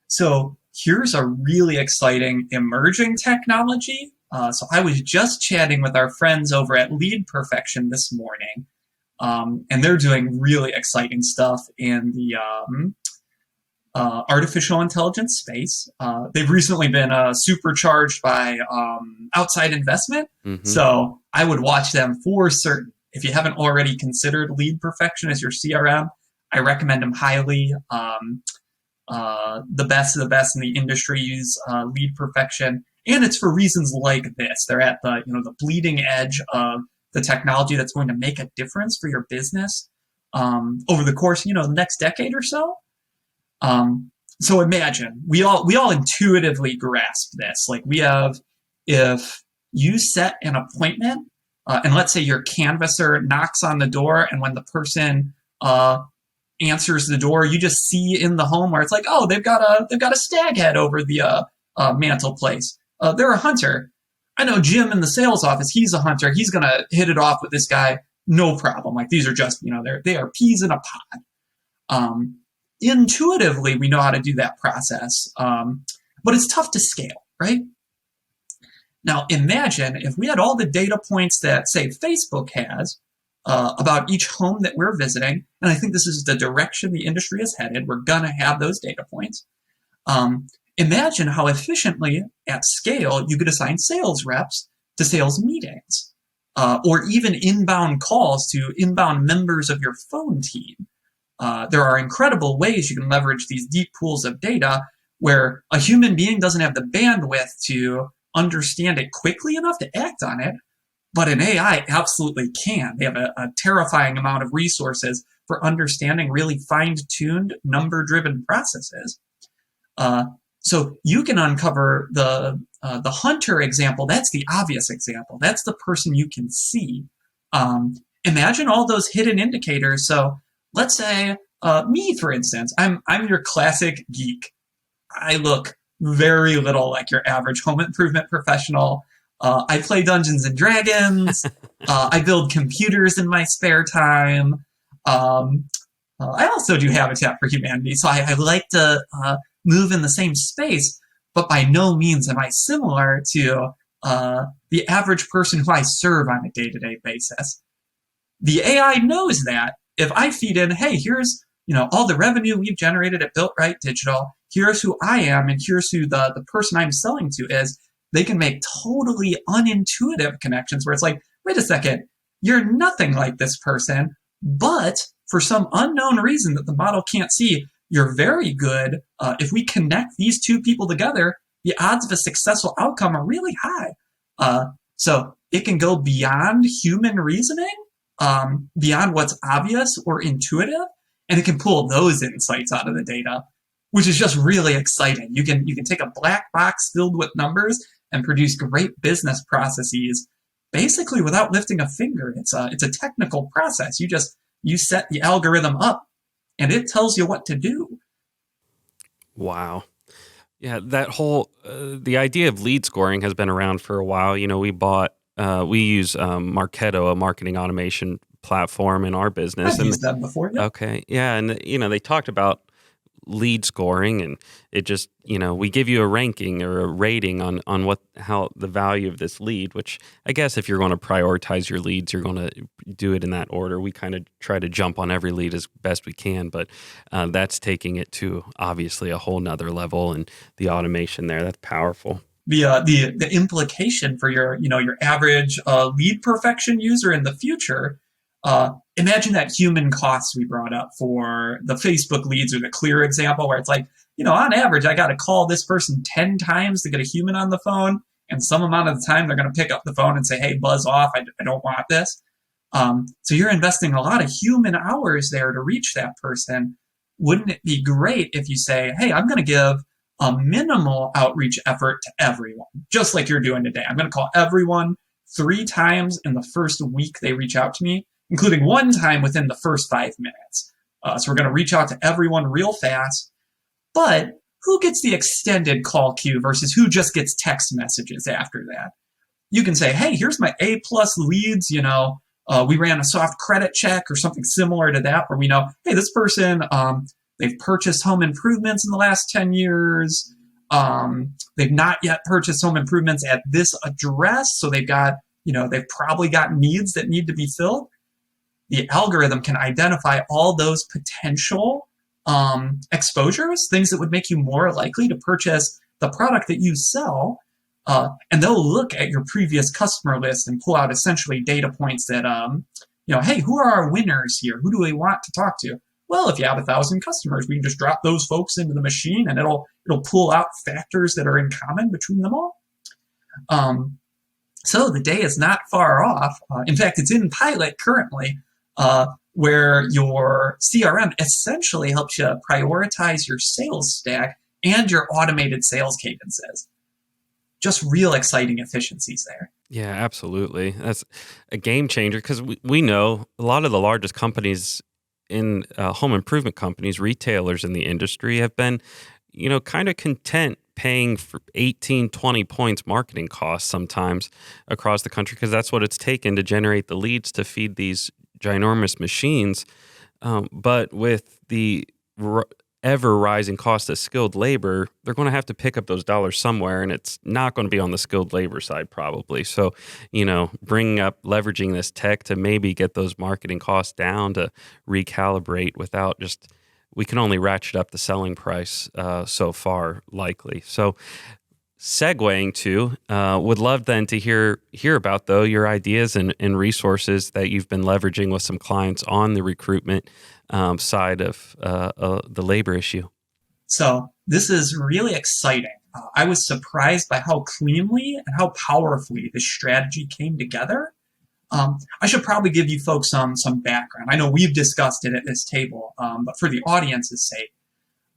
So here's a really exciting emerging technology. So I was just chatting with our friends over at Lead Perfection this morning, and they're doing really exciting stuff in the artificial intelligence space. They've recently been supercharged by outside investment, so I would watch them for certain. If you haven't already considered Lead Perfection as your CRM, I recommend them highly. The best of the best in the industry use Lead Perfection, and it's for reasons like this. They're at the bleeding edge of the technology that's going to make a difference for your business over the course the next decade or so. So imagine we all intuitively grasp this. Like if you set an appointment, and let's say your canvasser knocks on the door, and when the person answers the door, you just see in the home where it's like, oh, they've got a stag head over the mantle place. They're a hunter. I know Jim in the sales office. He's a hunter. He's gonna hit it off with this guy, no problem. Like these are just they are peas in a pod. Intuitively, we know how to do that process, but it's tough to scale, right? Now, imagine if we had all the data points that, say, Facebook has about each home that we're visiting, and I think this is the direction the industry is headed. We're going to have those data points. Imagine how efficiently, at scale, you could assign sales reps to sales meetings, or even inbound calls to inbound members of your phone team. There are incredible ways you can leverage these deep pools of data where a human being doesn't have the bandwidth to understand it quickly enough to act on it, but an AI absolutely can. They have a terrifying amount of resources for understanding really fine-tuned, number-driven processes. So you can uncover the hunter example. That's the obvious example. That's the person you can see. Imagine all those hidden indicators. So let's say me, for instance, I'm your classic geek. I look very little like your average home improvement professional. I play Dungeons and Dragons. I build computers in my spare time. I also do Habitat for Humanity, so I like to move in the same space, but by no means am I similar to the average person who I serve on a day-to-day basis. The AI knows that. If I feed in, hey, here's all the revenue we've generated at Built Right Digital, here's who I am, and here's who the person I'm selling to is, they can make totally unintuitive connections where it's like, wait a second, you're nothing like this person, but for some unknown reason that the model can't see, you're very good. If we connect these two people together, the odds of a successful outcome are really high. So it can go beyond human reasoning, beyond what's obvious or intuitive, and it can pull those insights out of the data, which is just really exciting. You can take a black box filled with numbers and produce great business processes basically without lifting a finger. It's a technical process. You set the algorithm up and it tells you what to do. Wow. Yeah, that whole the idea of lead scoring has been around for a while. We use Marketo, a marketing automation platform in our business. I've used them before. Yeah. Okay. Yeah. And, they talked about lead scoring, and it just, we give you a ranking or a rating on how the value of this lead, which I guess if you're going to prioritize your leads, you're going to do it in that order. We kind of try to jump on every lead as best we can, but that's taking it to obviously a whole nother level, and the automation there, that's powerful. The implication for your average lead perfection user in the future, imagine that human costs we brought up for the Facebook leads or the Clear example, where it's like, on average, I got to call this person 10 times to get a human on the phone, and some amount of the time they're going to pick up the phone and say, hey, buzz off, I don't want this. So you're investing a lot of human hours there to reach that person. Wouldn't it be great if you say, hey, I'm going to give a minimal outreach effort to everyone, just like you're doing today. I'm going to call everyone 3 times in the first week they reach out to me, including 1 time within the first 5 minutes. So we're going to reach out to everyone real fast. But who gets the extended call queue versus who just gets text messages after that? You can say, hey, here's my A-plus leads, we ran a soft credit check or something similar to that, where we know, hey, this person, they've purchased home improvements in the last 10 years. They've not yet purchased home improvements at this address. So they've got, they've probably got needs that need to be filled. The algorithm can identify all those potential exposures, things that would make you more likely to purchase the product that you sell. And they'll look at your previous customer list and pull out essentially data points that, hey, who are our winners here? Who do we want to talk to? Well, if you have 1,000 customers, we can just drop those folks into the machine and it'll pull out factors that are in common between them all. So the day is not far off. In fact, it's in pilot currently, where your CRM essentially helps you prioritize your sales stack and your automated sales cadences. Just real exciting efficiencies there. Yeah, absolutely. That's a game changer because we know a lot of the largest companies in home improvement companies, retailers in the industry have been, kind of content paying for 18, 20 points marketing costs sometimes across the country because that's what it's taken to generate the leads to feed these ginormous machines. But with the ever rising cost of skilled labor, they're going to have to pick up those dollars somewhere, and it's not going to be on the skilled labor side probably. So, leveraging this tech to maybe get those marketing costs down to recalibrate without just, we can only ratchet up the selling price so far likely. So segueing to, would love then to hear about though your ideas and resources that you've been leveraging with some clients on the recruitment side of the labor issue. So this is really exciting. I was surprised by how cleanly and how powerfully this strategy came together. I should probably give you folks some background. I know we've discussed it at this table, but for the audience's sake,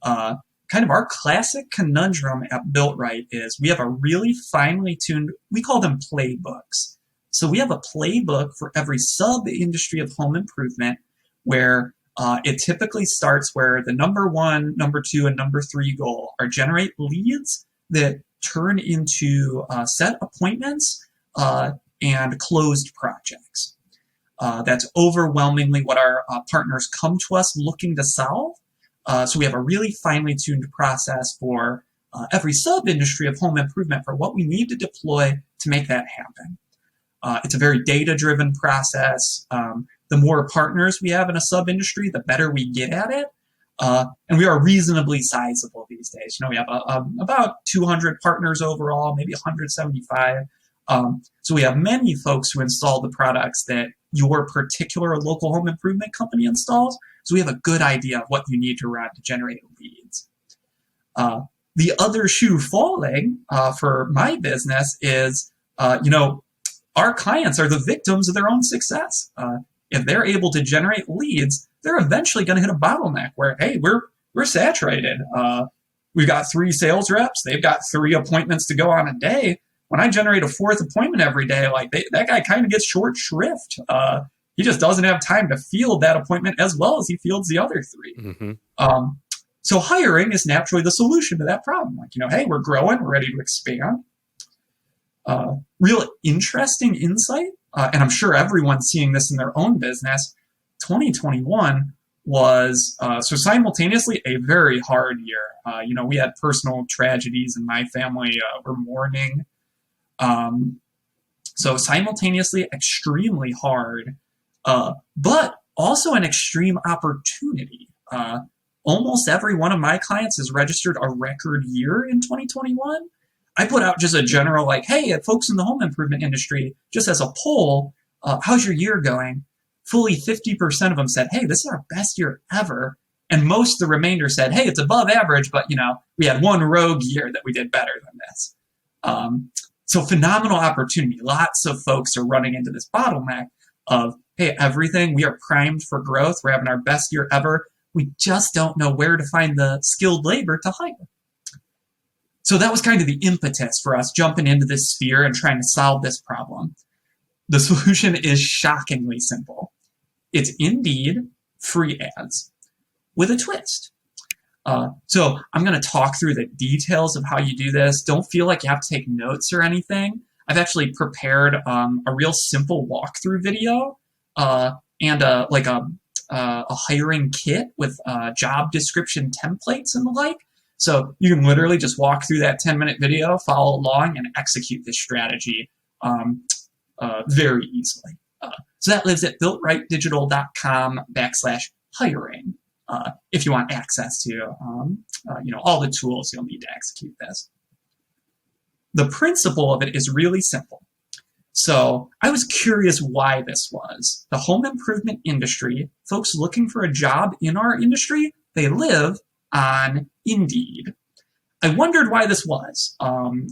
kind of our classic conundrum at Built Right is we have a really finely tuned, we call them playbooks. So we have a playbook for every sub-industry of home improvement where it typically starts where the number 1, number 2, and number 3 goal are generate leads that turn into set appointments and closed projects. That's overwhelmingly what our partners come to us looking to solve. So we have a really finely tuned process for every sub-industry of home improvement for what we need to deploy to make that happen. It's a very data-driven process. The more partners we have in a sub-industry, the better we get at it. And we are reasonably sizable these days. We have about 200 partners overall, maybe 175. So we have many folks who install the products that your particular local home improvement company installs. So we have a good idea of what you need to run to generate leads. The other shoe falling for my business is, our clients are the victims of their own success. If they're able to generate leads, they're eventually going to hit a bottleneck where, hey, we're saturated. We've got 3 sales reps. They've got 3 appointments to go on a day. When I generate a 4th appointment every day, that guy kind of gets short shrift. He just doesn't have time to field that appointment as well as he fields the other 3. Mm-hmm. So hiring is naturally the solution to that problem. Hey, we're growing, we're ready to expand. Real interesting insight, and I'm sure everyone's seeing this in their own business. 2021 was so simultaneously a very hard year. We had personal tragedies in my family. We're mourning. So simultaneously extremely hard, but also an extreme opportunity. Almost every one of my clients has registered a record year in 2021. I put out just a general hey, folks in the home improvement industry, just as a poll, how's your year going? Fully 50% of them said, hey, this is our best year ever. And most of the remainder said, hey, it's above average, but we had one rogue year that we did better than this. So phenomenal opportunity. Lots of folks are running into this bottleneck of, hey, everything, we are primed for growth. We're having our best year ever. We just don't know where to find the skilled labor to hire. So that was kind of the impetus for us jumping into this sphere and trying to solve this problem. The solution is shockingly simple. It's Indeed free ads with a twist. So I'm going to talk through the details of how you do this. Don't feel like you have to take notes or anything. I've actually prepared a real simple walkthrough video and a hiring kit with job description templates and the like. So you can literally just walk through that 10-minute video, follow along, and execute this strategy very easily. So that lives at builtrightdigital.com/hiring if you want access to all the tools you'll need to execute this. The principle of it is really simple. So I was curious why this was. The home improvement industry, folks looking for a job in our industry, they live on Indeed. I wondered why this was.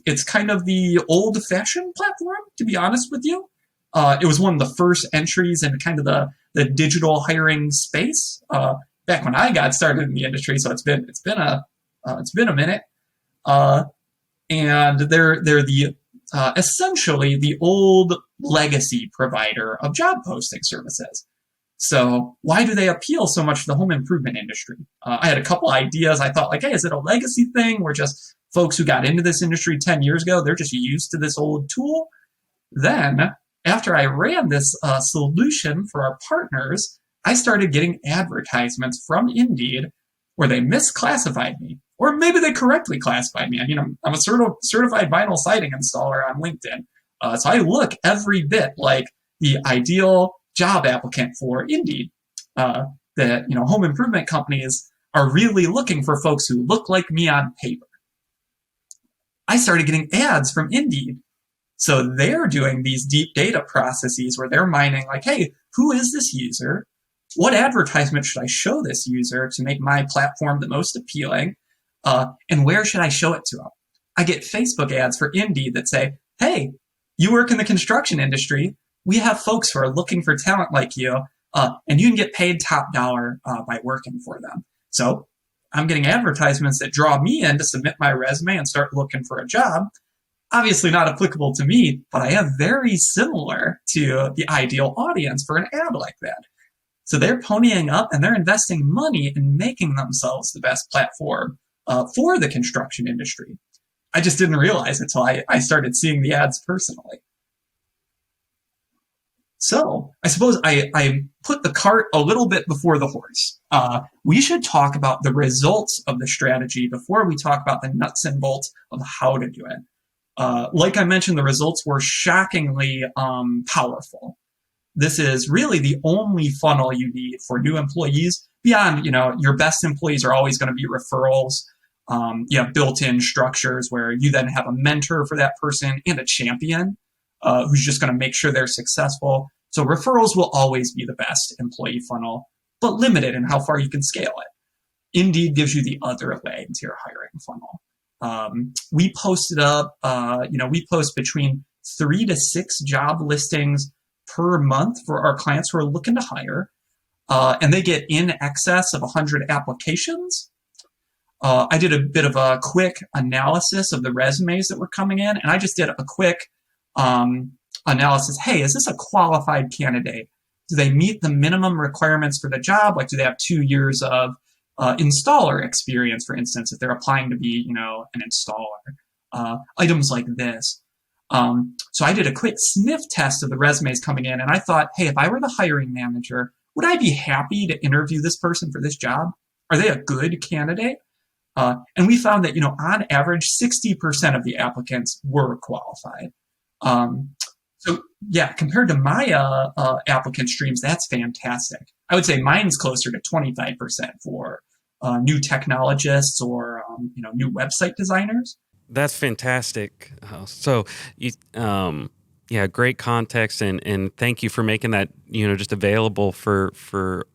It's kind of the old-fashioned platform, to be honest with you. It was one of the first entries into kind of the digital hiring space back when I got started in the industry. So it's been a minute. And they're the essentially the old legacy provider of job posting services. So why do they appeal so much to the home improvement industry? I had a couple ideas. I thought, hey, is it a legacy thing where just folks who got into this industry 10 years ago, they're just used to this old tool? Then, after I ran this solution for our partners, I started getting advertisements from Indeed where they misclassified me. Or maybe they correctly classified me. I'm a certified vinyl siding installer on LinkedIn. So I look every bit like the ideal job applicant for Indeed. Home improvement companies are really looking for folks who look like me on paper. I started getting ads from Indeed. So they're doing these deep data processes where they're mining hey, who is this user? What advertisement should I show this user to make my platform the most appealing? And where should I show it to them? I get Facebook ads for Indeed that say, hey, you work in the construction industry. We have folks who are looking for talent like you, and you can get paid top dollar by working for them. So I'm getting advertisements that draw me in to submit my resume and start looking for a job. Obviously not applicable to me, but I am very similar to the ideal audience for an ad like that. So they're ponying up and they're investing money in making themselves the best platform for the construction industry. I just didn't realize it until I started seeing the ads personally. So I suppose I put the cart a little bit before the horse. We should talk about the results of the strategy before we talk about the nuts and bolts of how to do it. Like I mentioned, the results were shockingly powerful. This is really the only funnel you need for new employees. Beyond, your best employees are always going to be referrals. You have built-in structures where you then have a mentor for that person and a champion who's just going to make sure they're successful. So referrals will always be the best employee funnel, but limited in how far you can scale it. Indeed gives you the other leg to your hiring funnel. We posted up, we post between 3 to 6 job listings per month for our clients who are looking to hire, and they get in excess of 100 applications. I did a bit of a quick analysis of the resumes that were coming in, and I just did a quick analysis. Hey, is this a qualified candidate? Do they meet the minimum requirements for the job? Do they have 2 years of installer experience, for instance, if they're applying to be, an installer? Items like this. So I did a quick sniff test of the resumes coming in, and I thought, hey, if I were the hiring manager, would I be happy to interview this person for this job? Are they a good candidate? And we found that, on average, 60% of the applicants were qualified. So yeah, compared to my applicant streams, that's fantastic. I would say mine's closer to 25% for new technologists or, new website designers. That's fantastic. So you, great context, and thank you for making that, just available for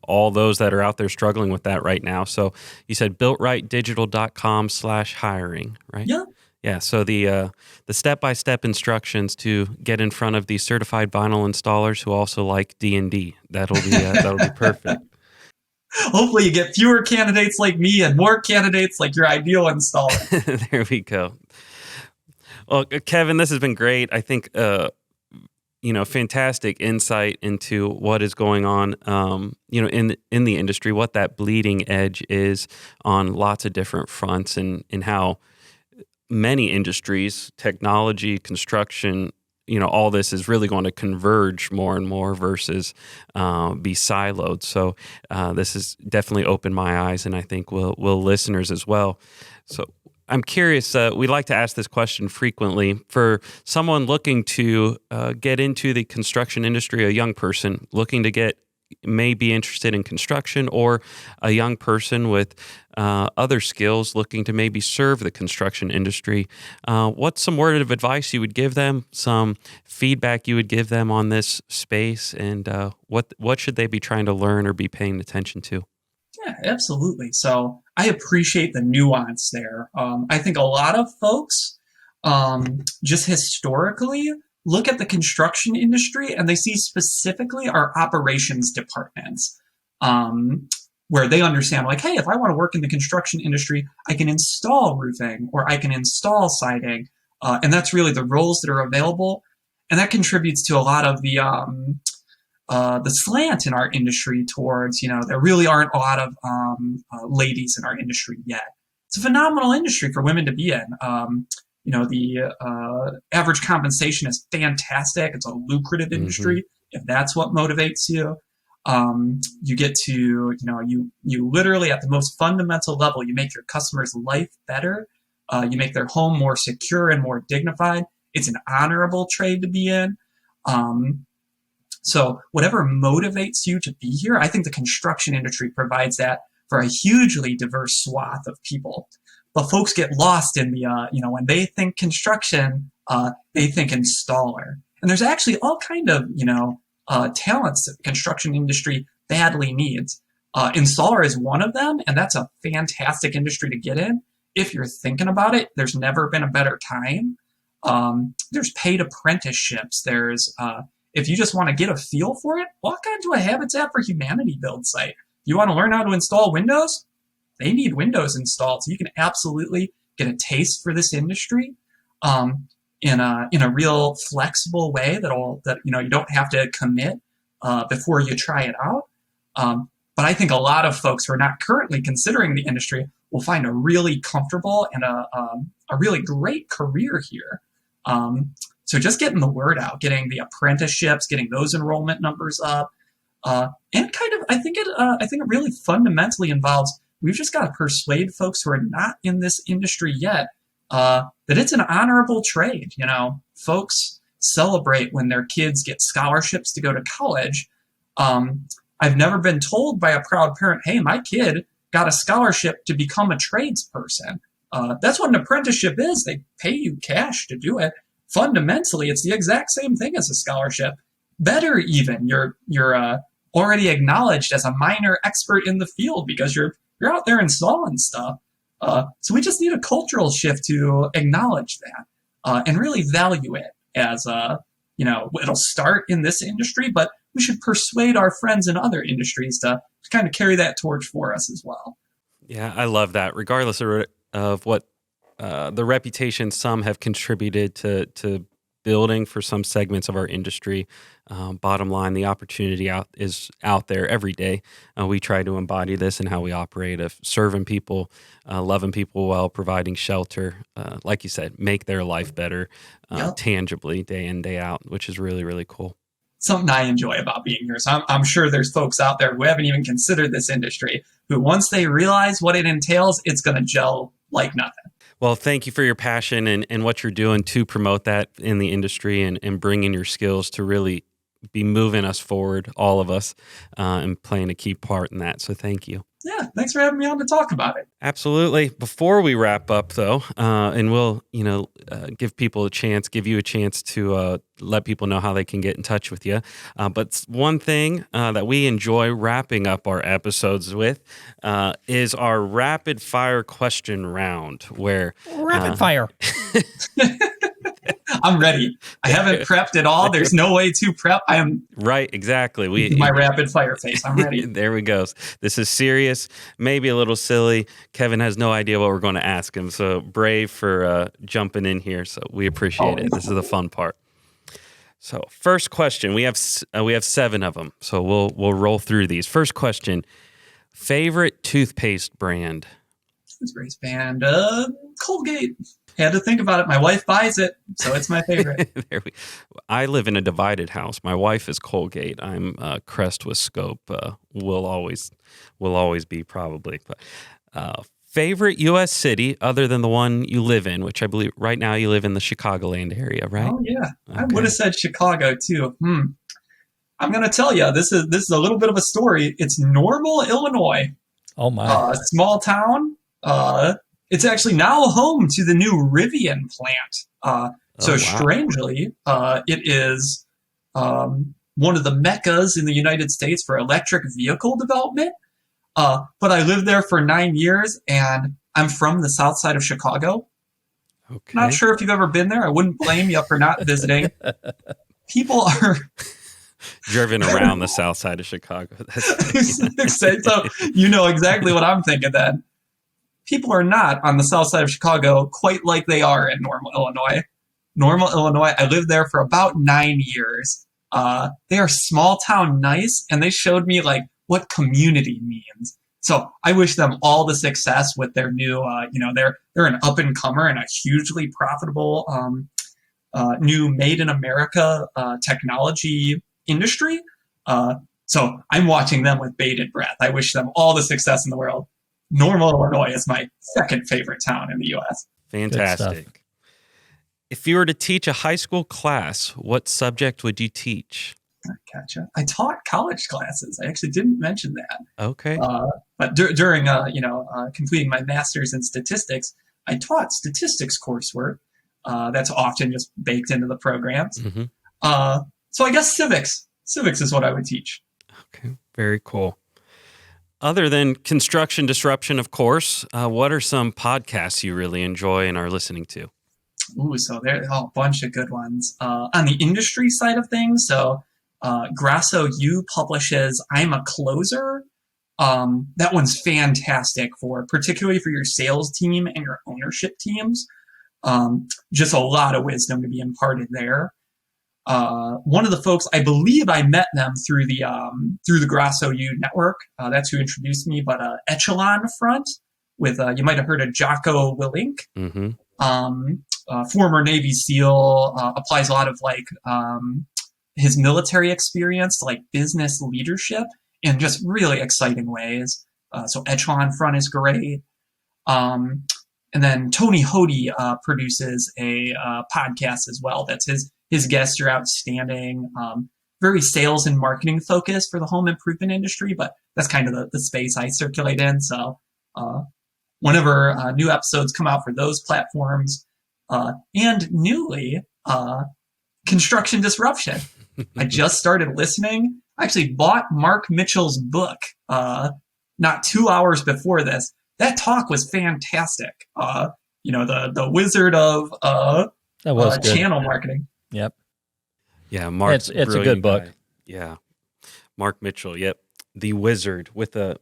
all those that are out there struggling with that right now. So you said builtrightdigital.com/hiring, right? Yeah. Yeah. So the step-by-step instructions to get in front of these certified vinyl installers who also like D&D. That'll be perfect. Hopefully you get fewer candidates like me and more candidates like your ideal installer. There we go. Well, Kevin, this has been great. I think, fantastic insight into what is going on, in the industry, what that bleeding edge is on lots of different fronts, and how many industries, technology, construction, all this is really going to converge more and more versus be siloed. So this has definitely opened my eyes, and I think will listeners as well. So I'm curious, we like to ask this question frequently. For someone looking to get into the construction industry, a young person looking to may be interested in construction, or a young person with other skills looking to maybe serve the construction industry, what's some word of advice you would give them, some feedback you would give them on this space, and what should they be trying to learn or be paying attention to? Yeah, absolutely. So I appreciate the nuance there. I think a lot of folks just historically look at the construction industry and they see specifically our operations departments, where they understand, like, hey, if I want to work in the construction industry, I can install roofing or I can install siding. And that's really the roles that are available. And that contributes to a lot of the slant in our industry towards, there really aren't a lot of ladies in our industry yet. It's a phenomenal industry for women to be in. The average compensation is fantastic. It's a lucrative industry, if that's what motivates you. You get to, you literally at the most fundamental level, you make your customer's life better. You make their home more secure and more dignified. It's an honorable trade to be in. So whatever motivates you to be here, I think the construction industry provides that for a hugely diverse swath of people. But folks get lost in the, when they think construction, they think installer. And there's actually all kind of, talents that the construction industry badly needs. Installer is one of them, and that's a fantastic industry to get in. If you're thinking about it, there's never been a better time. There's paid apprenticeships. There's, if you just want to get a feel for it, walk onto a Habitat for Humanity build site. You want to learn how to install windows? They need windows installed. So you can absolutely get a taste for this industry in a real flexible way that you don't have to commit before you try it out. But I think a lot of folks who are not currently considering the industry will find a really comfortable and a really great career here. So just getting the word out, getting the apprenticeships, getting those enrollment numbers up, and kind of, I think it really fundamentally involves, we've just got to persuade folks who are not in this industry yet that it's an honorable trade. Folks celebrate when their kids get scholarships to go to college. I've never been told by a proud parent, hey, my kid got a scholarship to become a tradesperson. That's what an apprenticeship is. They pay you cash to do it. Fundamentally, it's the exact same thing as a scholarship. Better even, you're already acknowledged as a minor expert in the field because you're out there installing stuff. So we just need a cultural shift to acknowledge that and really value it as it'll start in this industry, but we should persuade our friends in other industries to kind of carry that torch for us as well. Yeah, I love that. Regardless of what the reputation some have contributed to building for some segments of our industry, bottom line, the opportunity is out there every day. We try to embody this in how we operate, of serving people, loving people while providing shelter. Like you said, make their life better tangibly day in, day out, which is really, really cool. Something I enjoy about being here. So I'm sure there's folks out there who haven't even considered this industry, who once they realize what it entails, it's going to gel like nothing. Well, thank you for your passion and what you're doing to promote that in the industry and bringing your skills to really be moving us forward, all of us, and playing a key part in that. So thank you. Yeah, thanks for having me on to talk about it. Absolutely. Before we wrap up, though, and we'll, give you a chance to let people know how they can get in touch with you. But one thing that we enjoy wrapping up our episodes with is our rapid fire question round, where rapid fire. I'm ready. I haven't prepped at all. There's no way to prep. I am Right, exactly. my rapid fire face. I'm ready. There we go. This is serious, maybe a little silly. Kevin has no idea what we're going to ask him, so brave for jumping in here. So we appreciate it. This is the fun part. So first question, we have 7 of them, so we'll roll through these. First question: favorite toothpaste brand? Toothpaste brand, Colgate. Had to think about it. My wife buys it, so it's my favorite. I live in a divided house. My wife is Colgate. I'm Crest with Scope. Will always be probably. But favorite U.S. city other than the one you live in, which I believe right now you live in the Chicagoland area, right? Oh yeah, Okay. I would have said Chicago too. I'm gonna tell you, this is a little bit of a story. It's Normal, Illinois. Oh my! Small town. It's actually now home to the new Rivian plant. So strangely, it is one of the meccas in the United States for electric vehicle development. But I lived there for 9 years, and I'm from the south side of Chicago. Okay. Not sure if you've ever been there. I wouldn't blame you for not visiting. People are driven around the south side of Chicago. so you know exactly what I'm thinking then. People are not on the south side of Chicago quite like they are in Normal, Illinois. Normal, Illinois, I lived there for about 9 years. They are small town nice, and they showed me like what community means. So I wish them all the success with their new, they're an up and comer and a hugely profitable new made in America technology industry. So I'm watching them with bated breath. I wish them all the success in the world. Normal, Illinois is my second favorite town in the U.S. Fantastic. If you were to teach a high school class, what subject would you teach? Gotcha. I taught college classes. I actually didn't mention that. Okay. But during, completing my master's in statistics, I taught statistics coursework. That's often just baked into the programs. Mm-hmm. So I guess civics. Civics is what I would teach. Okay. Very cool. Other than construction disruption, of course, what are some podcasts you really enjoy and are listening to? Ooh, so there are a bunch of good ones. On the industry side of things, so Grasso U publishes I'm a Closer. That one's fantastic particularly for your sales team and your ownership teams. Just a lot of wisdom to be imparted there. One of the folks, I believe I met them through the Grasso U network. That's who introduced me, but Echelon Front with, you might have heard of Jocko Willink. Mm-hmm. Former Navy SEAL, applies a lot of his military experience to business leadership in just really exciting ways. So Echelon Front is great. And then Tony Hody produces a podcast as well. That's his guests are outstanding. Very sales and marketing focused for the home improvement industry, but that's kind of the space I circulate in. So whenever new episodes come out for those platforms, and newly, Construction Disruption. I just started listening. I actually bought Mark Mitchell's book not 2 hours before this. That talk was fantastic. The wizard of channel marketing. Yep. Yeah, Mark. It's a good book. Yeah, Mark Mitchell. Yep, the wizard with an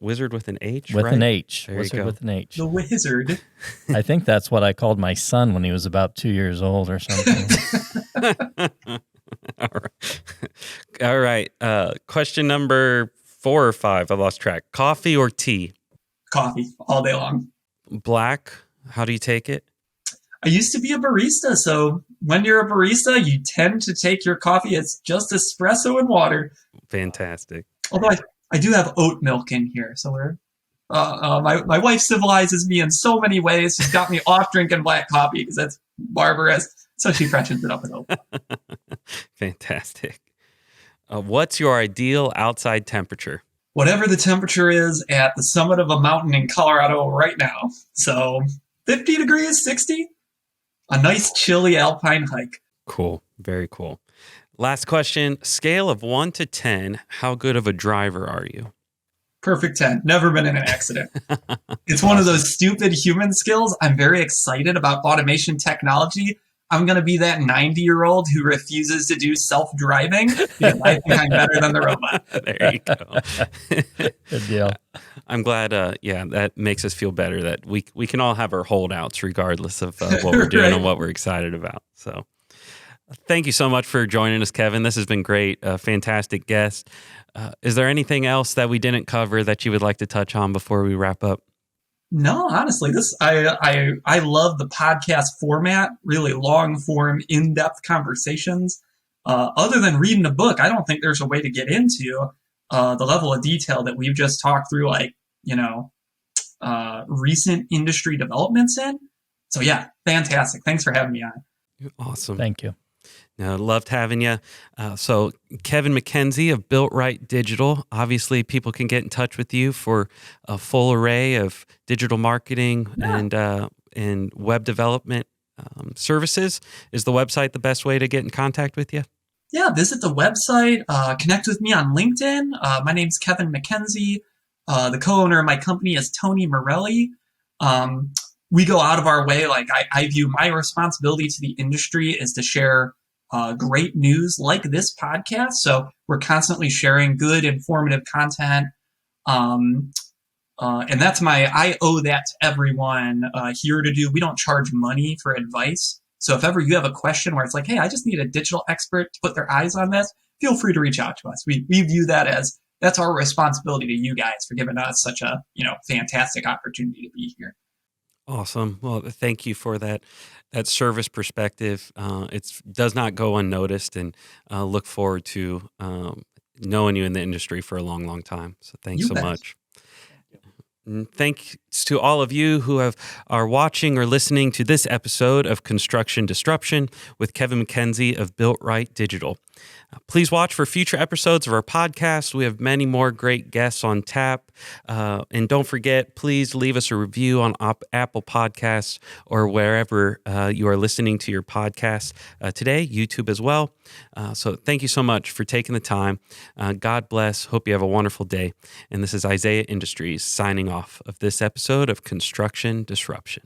H. With right? an H. There Wizard you go. with an H. The wizard. I think that's what I called my son when he was about 2 years old or something. All right. Question number 4 or 5. I lost track. Coffee or tea? Coffee all day long. Black. How do you take it? I used to be a barista, so when you're a barista, you tend to take your coffee as just espresso and water. Fantastic. Although I do have oat milk in here, so we're my wife civilizes me in so many ways. She's got me off drinking black coffee because that's barbarous, so she freshens it up with oat. Fantastic. What's your ideal outside temperature? Whatever the temperature is at the summit of a mountain in Colorado right now. So 50 degrees, 60. A nice chilly alpine hike. Cool. Very cool. Last question. Scale of 1 to 10. How good of a driver are you? Perfect 10. Never been in an accident. It's one of those stupid human skills. I'm very excited about automation technology. I'm going to be that 90-year-old who refuses to do self-driving because I think I'm better than the robot. There you go. Good deal. I'm glad, that makes us feel better that we can all have our holdouts regardless of what we're doing Right. and what we're excited about. So thank you so much for joining us, Kevin. This has been great. A fantastic guest. Is there anything else that we didn't cover that you would like to touch on before we wrap up? No, honestly, I love the podcast format, really long form, in-depth conversations. Other than reading a book, I don't think there's a way to get into the level of detail that we've just talked through, like, recent industry developments in. So yeah, fantastic. Thanks for having me on. Awesome. Thank you. Loved having you. So Kevin McKenzie of Built Right Digital. Obviously, people can get in touch with you for a full array of digital marketing and web development services. Is the website the best way to get in contact with you? Yeah, visit the website. Connect with me on LinkedIn. My name's Kevin McKenzie. The co-owner of my company is Tony Morelli. We go out of our way. Like I view my responsibility to the industry is to share great news like this podcast. So we're constantly sharing good, informative content. And I owe that to everyone here to do. We don't charge money for advice. So if ever you have a question where it's like, hey, I just need a digital expert to put their eyes on this, feel free to reach out to us. We view that as that's our responsibility to you guys for giving us such a, fantastic opportunity to be here. Awesome. Well, thank you for that service perspective. It does not go unnoticed, and look forward to knowing you in the industry for a long, long time. So thanks so much. And thanks to all of you who are watching or listening to this episode of Construction Disruption with Kevin McKenzie of Built Right Digital. Please watch for future episodes of our podcast. We have many more great guests on tap. And don't forget, please leave us a review on Apple Podcasts or wherever you are listening to your podcast today, YouTube as well. So thank you so much for taking the time. God bless. Hope you have a wonderful day. And this is Isaiah Industries signing off of this episode of Construction Disruption.